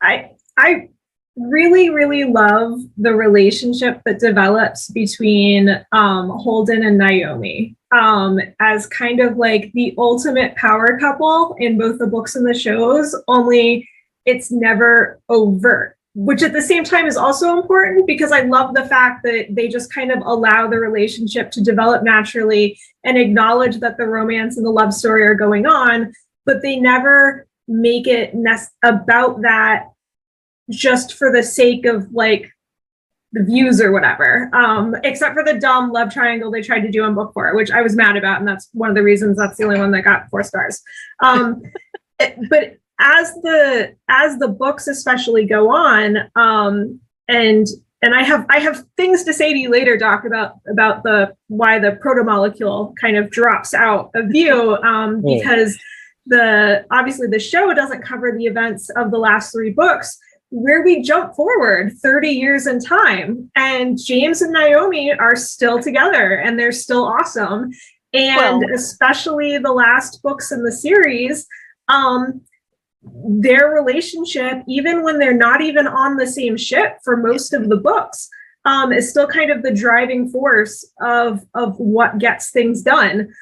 I really, really love the relationship that develops between Holden and Naomi as kind of like the ultimate power couple in both the books and the shows, only it's never overt, which at the same time is also important because I love the fact that they just kind of allow the relationship to develop naturally and acknowledge that the romance and the love story are going on, but they never make it about that just for the sake of like the views or whatever, except for the dumb love triangle they tried to do in book 4, which I was mad about, and that's one of the reasons that's the only one that got 4 stars. But as the books especially go on, and I have things to say to you later, Doc, about why the proto-molecule kind of drops out of view, because obviously the show doesn't cover the events of the last 3 books, where we jump forward 30 years in time, and James and Naomi are still together and they're still awesome. And especially the last books in the series, their relationship, even when they're not even on the same ship for most of the books, is still kind of the driving force of what gets things done.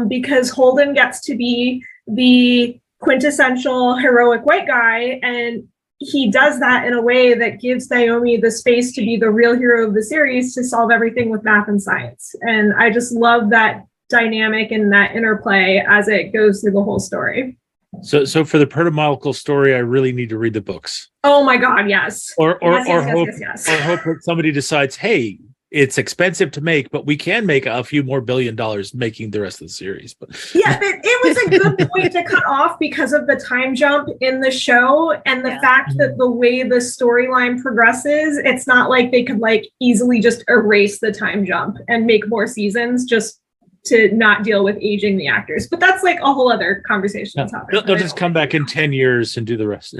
Because Holden gets to be the quintessential heroic white guy, and he does that in a way that gives Naomi the space to be the real hero of the series, to solve everything with math and science. And I just love that dynamic and that interplay as it goes through the whole story. So for the proto-molecule story, I really need to read the books. Oh my God, yes. Or Yes. hope that somebody decides, hey, it's expensive to make, but we can make a few more $1 billion making the rest of the series. But yeah, it was a good point to cut off because of the time jump in the show and the fact that the way the storyline progresses, it's not like they could like easily just erase the time jump and make more seasons just to not deal with aging the actors. But that's like a whole other conversation topic. They'll just come back in 10 years and do the rest.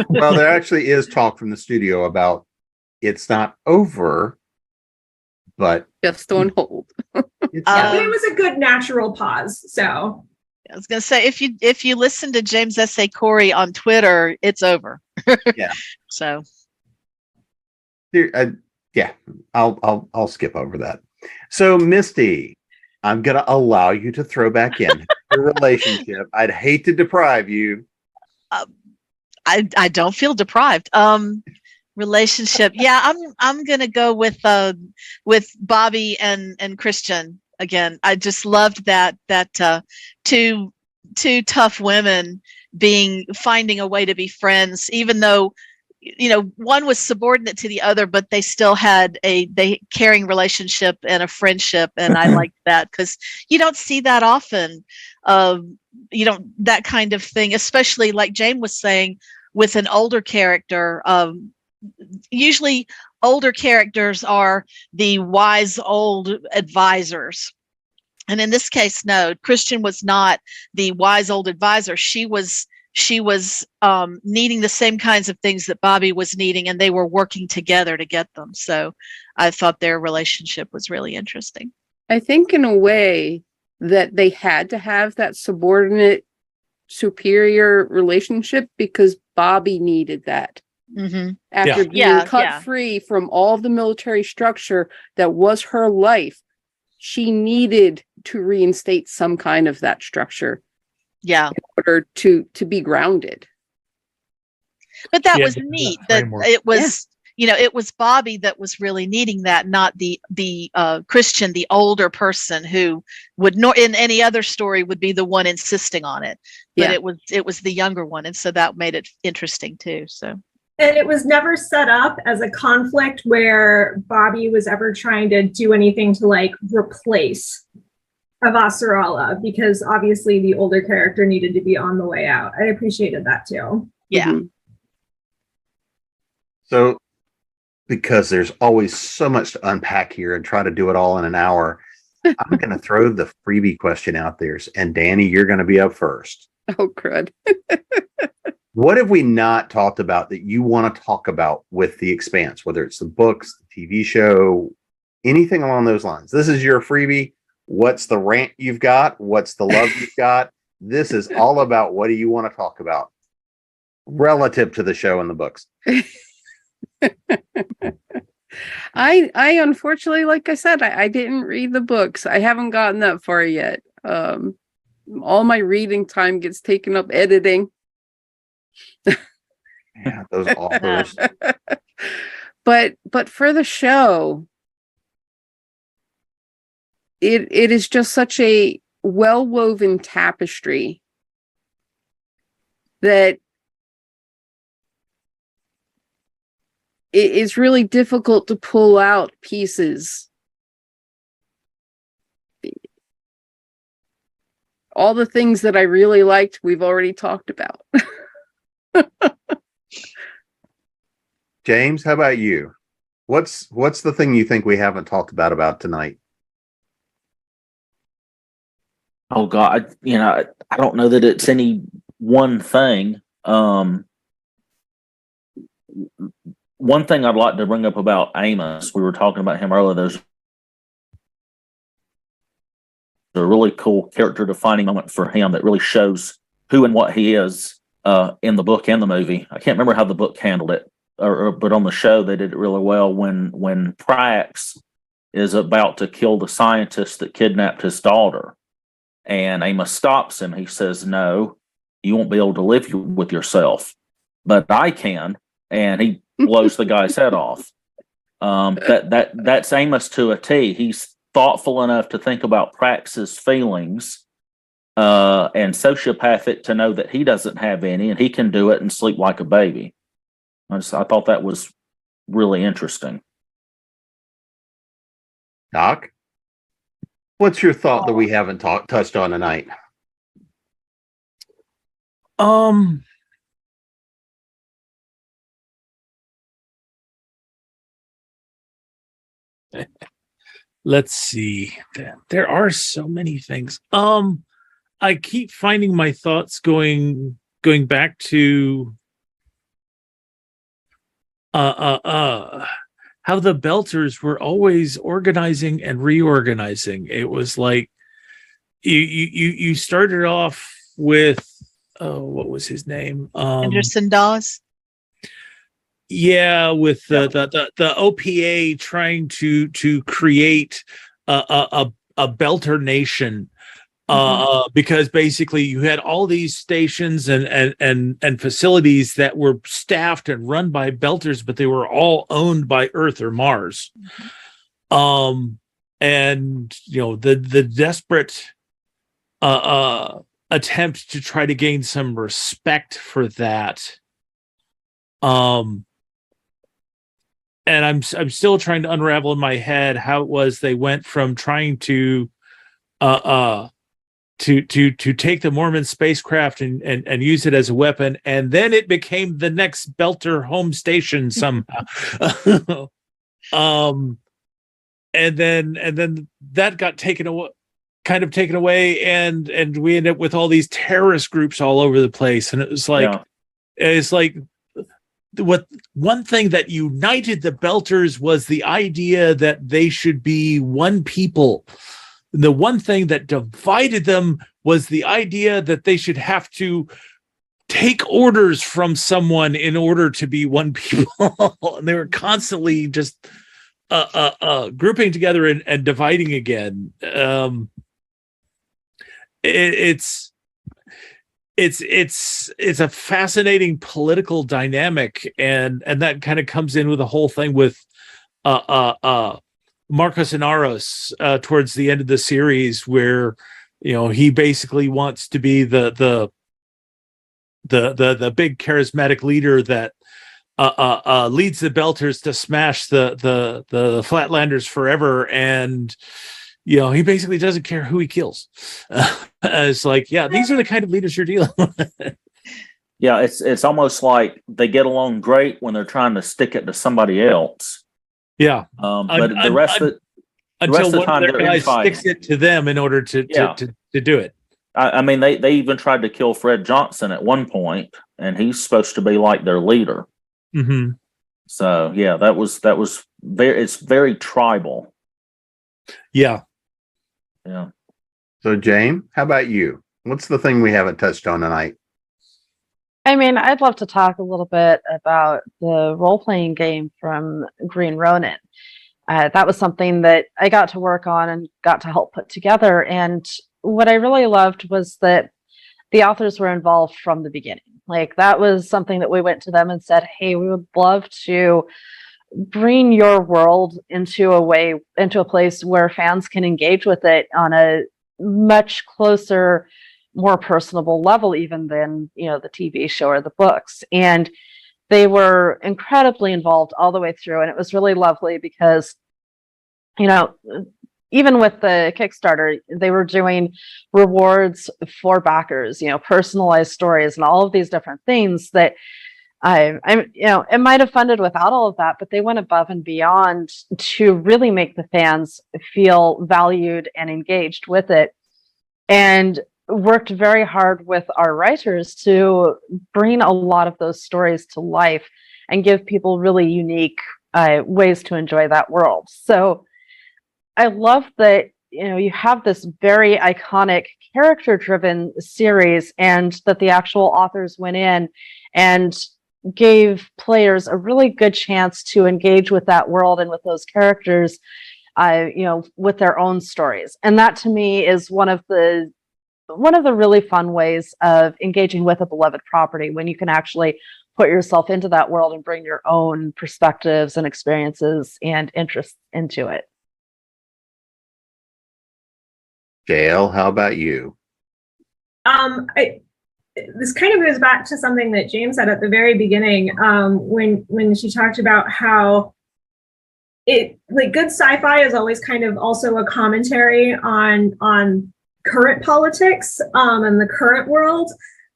Well, there actually is talk from the studio about it's not over, but just on hold. But it was a good natural pause. So I was going to say, if you listen to James S.A. Corey on Twitter, it's over. Yeah. So. Yeah, I'll skip over that. So Misty, I'm going to allow you to throw back in your relationship. I'd hate to deprive you. I don't feel deprived. Relationship. Yeah, I'm gonna go with Bobby and Christian again. I just loved that two tough women finding a way to be friends, even though one was subordinate to the other, but they still had a caring relationship and a friendship, and I liked that because you don't see that often. That kind of thing, especially like Jaym was saying with an older character. Usually older characters are the wise old advisors. And in this case, no, Christian was not the wise old advisor. She was needing the same kinds of things that Bobby was needing, and they were working together to get them. So I thought their relationship was really interesting. I think in a way that they had to have that subordinate superior relationship because Bobby needed that. Mm-hmm. After being cut free from all the military structure that was her life, she needed to reinstate some kind of that structure. Yeah. In order to be grounded. But that was neat. That it was, it was Bobby that was really needing that, not the Christian, the older person who would in any other story would be the one insisting on it. But it was the younger one, and so that made it interesting too. So. And it was never set up as a conflict where Bobby was ever trying to do anything to like replace Avasarala, because obviously the older character needed to be on the way out. I appreciated that too. Yeah. Mm-hmm. So, because there's always so much to unpack here and try to do it all in an hour, I'm going to throw the freebie question out there. And Danny, you're going to be up first. Oh, crud. What have we not talked about that you want to talk about with The Expanse, whether it's the books, the TV show, anything along those lines? This is your freebie. What's the rant you've got? What's the love you've got? This is all about what do you want to talk about relative to the show and the books. I unfortunately, like I said, I didn't read the books. I haven't gotten that far yet. All my reading time gets taken up editing. Yeah, those authors. But for the show, it is just such a well-woven tapestry that it is really difficult to pull out pieces. All the things that I really liked, we've already talked about. James, how about you? What's the thing you think we haven't talked about tonight? Oh God, I don't know that it's any one thing. One thing I'd like to bring up about Amos, we were talking about him earlier. There's a really cool character defining moment for him that really shows who and what he is in the book and the movie. I can't remember how the book handled it, but on the show they did it really well. When Prax is about to kill the scientist that kidnapped his daughter, and Amos stops him, he says, "No, you won't be able to live with yourself, but I can," and he blows the guy's head off. That's Amos to a T. He's thoughtful enough to think about Prax's feelings, and sociopathic to know that he doesn't have any, and he can do it and sleep like a baby. I thought that was really interesting. Doc, what's your thought that we haven't touched on tonight? Let's see. There are so many things. I keep finding my thoughts going back to how the Belters were always organizing and reorganizing. It was like you started off with what was his name? Anderson Dawes. Yeah, with the OPA trying to create a Belter nation, because basically you had all these stations and facilities that were staffed and run by Belters, but they were all owned by Earth or Mars. And the desperate attempt to try to gain some respect for that. And I'm still trying to unravel in my head how it was they went from trying to take the Mormon spacecraft and use it as a weapon, and then it became the next Belter home station somehow. And then that got taken away, and we ended up with all these terrorist groups all over the place, and it was like, it's like, what one thing that united the Belters was the idea that they should be one people. The one thing that divided them was the idea that they should have to take orders from someone in order to be one people. And they were constantly just grouping together and dividing again. It's a fascinating political dynamic, and that kind of comes in with the whole thing with Marcos Inaros towards the end of the series, where he basically wants to be the big charismatic leader that leads the Belters to smash the Flatlanders forever, and he basically doesn't care who he kills. It's like, these are the kind of leaders you're dealing with. Yeah, it's almost like they get along great when they're trying to stick it to somebody else. Yeah, but the rest of the time their guy sticks it to them in order to do it. I mean, they even tried to kill Fred Johnson at one point, and he's supposed to be like their leader. Mm-hmm. So yeah, that was very. It's very tribal. Yeah. Yeah. So, James, how about you? What's the thing we haven't touched on tonight? I mean, I'd love to talk a little bit about the role-playing game from Green Ronin. That was something that I got to work on and got to help put together. And what I really loved was that the authors were involved from the beginning. Like, that was something that we went to them and said, hey, we would love to bring your world into a place where fans can engage with it on a much closer, more personable level, even than, the TV show or the books. And they were incredibly involved all the way through. And it was really lovely because, even with the Kickstarter, they were doing rewards for backers, personalized stories and all of these different things that it might have funded without all of that, but they went above and beyond to really make the fans feel valued and engaged with it, and worked very hard with our writers to bring a lot of those stories to life and give people really unique ways to enjoy that world. So I love that, you have this very iconic character-driven series, and that the actual authors went in and gave players a really good chance to engage with that world and with those characters, with their own stories. And that, to me, is one of the really fun ways of engaging with a beloved property, when you can actually put yourself into that world and bring your own perspectives and experiences and interests into it. JL, how about you? This kind of goes back to something that James said at the very beginning, when she talked about how good sci-fi is always kind of also a commentary on current politics and the current world,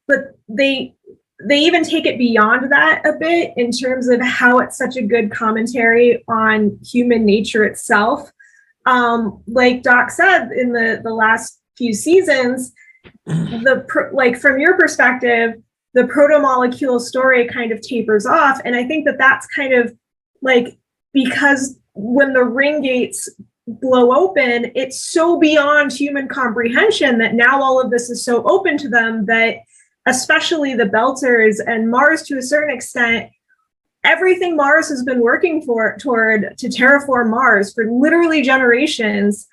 but they even take it beyond that a bit in terms of how it's such a good commentary on human nature itself. Like Doc said, in the last few seasons, from your perspective, the proto-molecule story kind of tapers off. And I think that that's kind of because when the ring gates blow open, it's so beyond human comprehension that now all of this is so open to them that, especially the Belters and Mars to a certain extent, everything Mars has been working toward to terraform Mars for literally generations,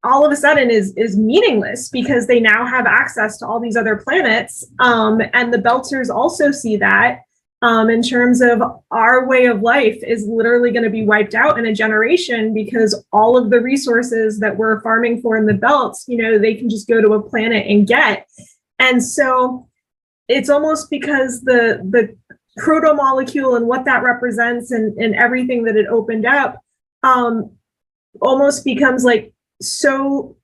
all of a sudden is meaningless, because they now have access to all these other planets. And the Belters also see that, in terms of our way of life is literally going to be wiped out in a generation, because all of the resources that we're farming for in the belts, they can just go to a planet and get. And so it's almost because the proto-molecule and what that represents and everything that it opened up almost becomes so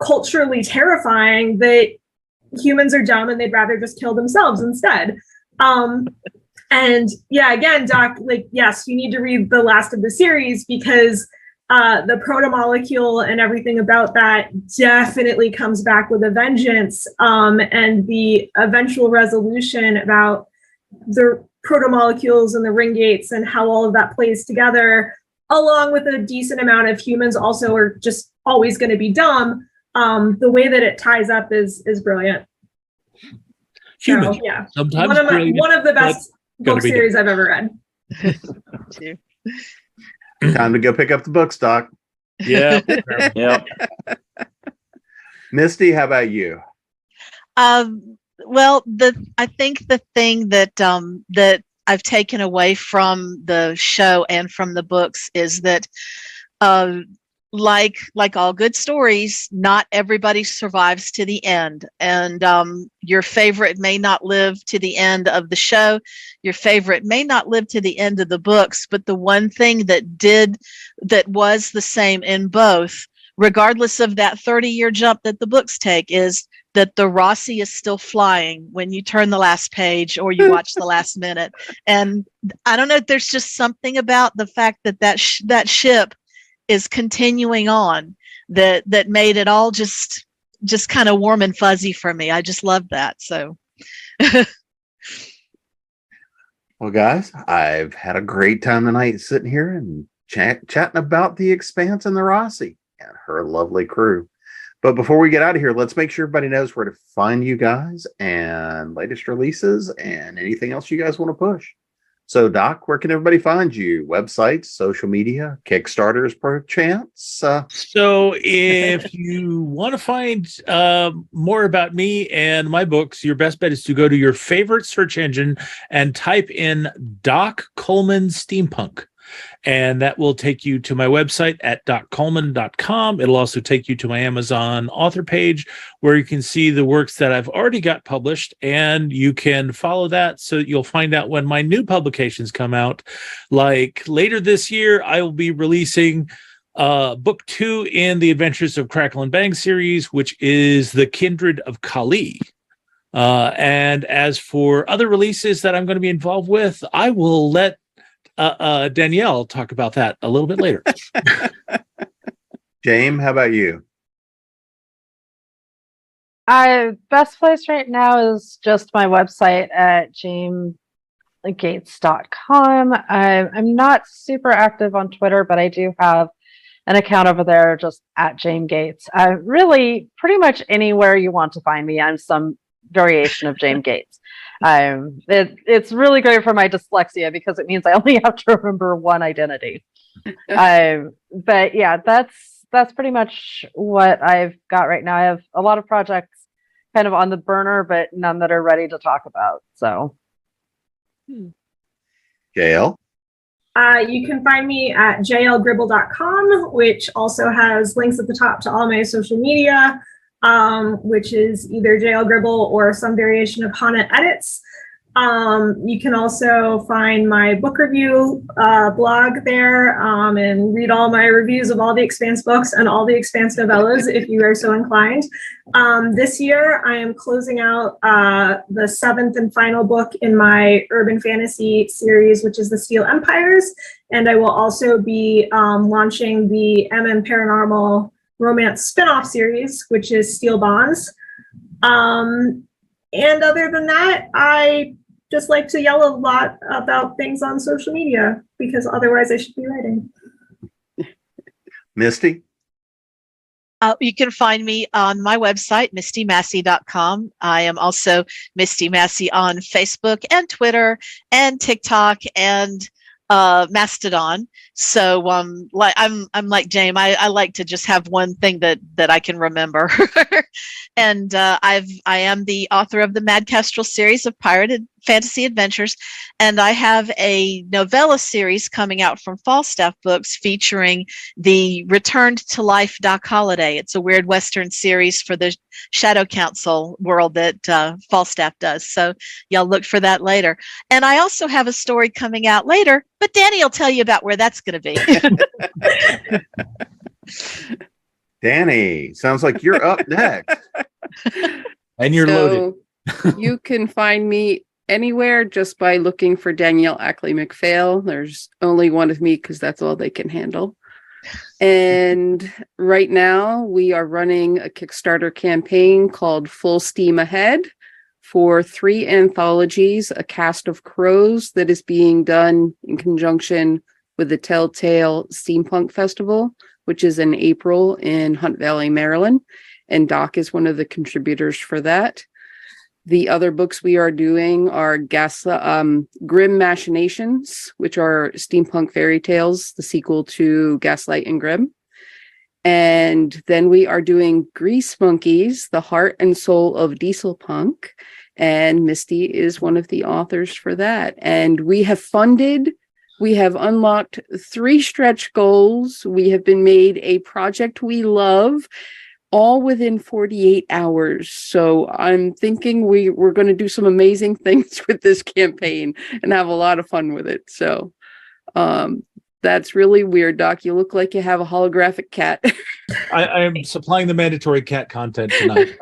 culturally terrifying that humans are dumb and they'd rather just kill themselves instead. And yeah, again, Doc, yes, you need to read the last of the series, because the proto-molecule and everything about that definitely comes back with a vengeance, and the eventual resolution about the proto-molecules and the ring gates and how all of that plays together, along with a decent amount of humans also are just always going to be dumb. The way that it ties up is brilliant. Human. So, yeah, Sometimes one of the best book series I've ever read. Time to go pick up the books, Doc. Yeah. Yeah. Misty, how about you? Well, I think the thing that that I've taken away from the show and from the books is that, like all good stories, not everybody survives to the end, and your favorite may not live to the end of the show. Your favorite may not live to the end of the books, but the one thing that was the same in both, regardless of that 30-year jump that the books take, is that the Rossi is still flying when you turn the last page or you watch the last minute. And I don't know, there's just something about the fact that that ship is continuing on that made it all just kind of warm and fuzzy for me. I just love that. So well, guys, I've had a great time tonight sitting here and chatting about the Expanse and the Rossi and her lovely crew. But before we get out of here, let's make sure everybody knows where to find you guys and latest releases and anything else you guys want to push. So, Doc, where can everybody find you? Websites, social media, Kickstarters, perchance? So, if you want to find more about me and my books, your best bet is to go to your favorite search engine and type in Doc Coleman Steampunk. And that will take you to my website at doccoleman.com. It'll also take you to my Amazon author page where you can see the works that I've already got published, and you can follow that so that you'll find out when my new publications come out. Like later this year, I will be releasing book 2 in the Adventures of Crackle and Bang series, which is The Kindred of Kali. And as for other releases that I'm going to be involved with, I will let Danielle talk about that a little bit later. Jaym, how about you? Best place right now is just my website at jaymgates.com. I'm not super active on Twitter, but I do have an account over there just at Jaym Gates. Really, pretty much anywhere you want to find me, I'm some variation of Jaym Gates. It's really great for my dyslexia because it means I only have to remember one identity. But yeah, that's pretty much what I've got right now. I have a lot of projects kind of on the burner, but none that are ready to talk about. So, JL? You can find me at jlgribble.com, which also has links at the top to all my social media. Which is either JL Gribble or some variation of Hana Edits. You can also find my book review blog there and read all my reviews of all the Expanse books and all the Expanse novellas if you are so inclined. This year, I am closing out the 7th and final book in my urban fantasy series, which is the Steel Empires. And I will also be launching the Paranormal Romance spin-off series, which is Steel Bonds. And other than that, I just like to yell a lot about things on social media because otherwise I should be writing. Misty? You can find me on my website, mistymassey.com. I am also Misty Massey on Facebook and Twitter and TikTok and Mastodon. So I'm like Jaym. I like to just have one thing that I can remember. And I am the author of the Mad Kestrel series of pirated fantasy adventures, and I have a novella series coming out from Falstaff Books featuring the Returned to Life Doc Holliday. It's a weird Western series for the Shadow Council world that Falstaff does. So y'all look for that later. And I also have a story coming out later, but Danny will tell you about where that's going to be. Danny, sounds like you're up next. And you're loaded. You can find me anywhere just by looking for Danielle Ackley-McPhail. There's only one of me because that's all they can handle. And right now we are running a Kickstarter campaign called Full Steam Ahead for 3 anthologies, A Cast of Crows, that is being done in conjunction with the Telltale Steampunk Festival, which is in April in Hunt Valley, Maryland. And Doc is one of the contributors for that. The other books we are doing are Grim Machinations, which are steampunk fairy tales, the sequel to Gaslight and Grim. And then we are doing Grease Monkeys, the heart and soul of diesel punk. And Misty is one of the authors for that. And we have unlocked 3 stretch goals. We have been made a project we love, all within 48 hours. So I'm thinking we're going to do some amazing things with this campaign and have a lot of fun with it. So that's really weird, Doc. You look like you have a holographic cat. I am supplying the mandatory cat content tonight.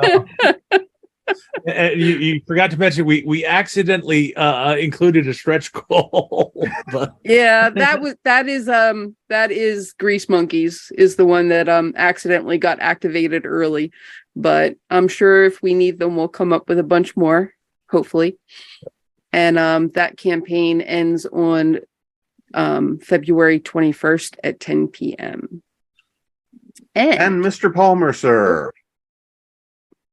And you forgot to mention we accidentally included a stretch goal. But Yeah, that is Grease Monkeys is the one that accidentally got activated early. But I'm sure if we need them, we'll come up with a bunch more, hopefully. And that campaign ends on February 21st at 10 p.m. And Mr. Palmer, sir.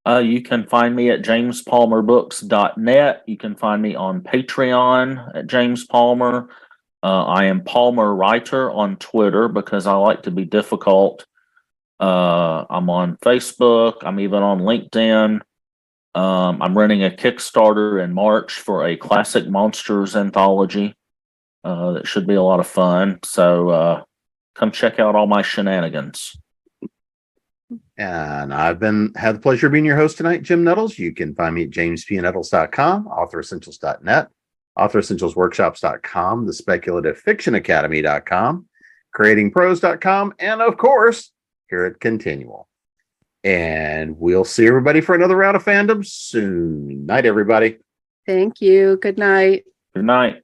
You can find me at jamespalmerbooks.net. You can find me on Patreon at James Palmer. I am Palmer Writer on Twitter because I like to be difficult. I'm on Facebook. I'm even on LinkedIn. I'm running a Kickstarter in March for a classic monsters anthology. That should be a lot of fun. So come check out all my shenanigans. And I've had the pleasure of being your host tonight, Jim Nettles. You can find me at jamespnettles.com, authoressentials.net, authoressentialsworkshops.com, the speculative-fiction-academy.com, creatingprose.com, and of course, here at ConTinual. And we'll see everybody for another round of fandom soon. Night, everybody. Thank you. Good night. Good night.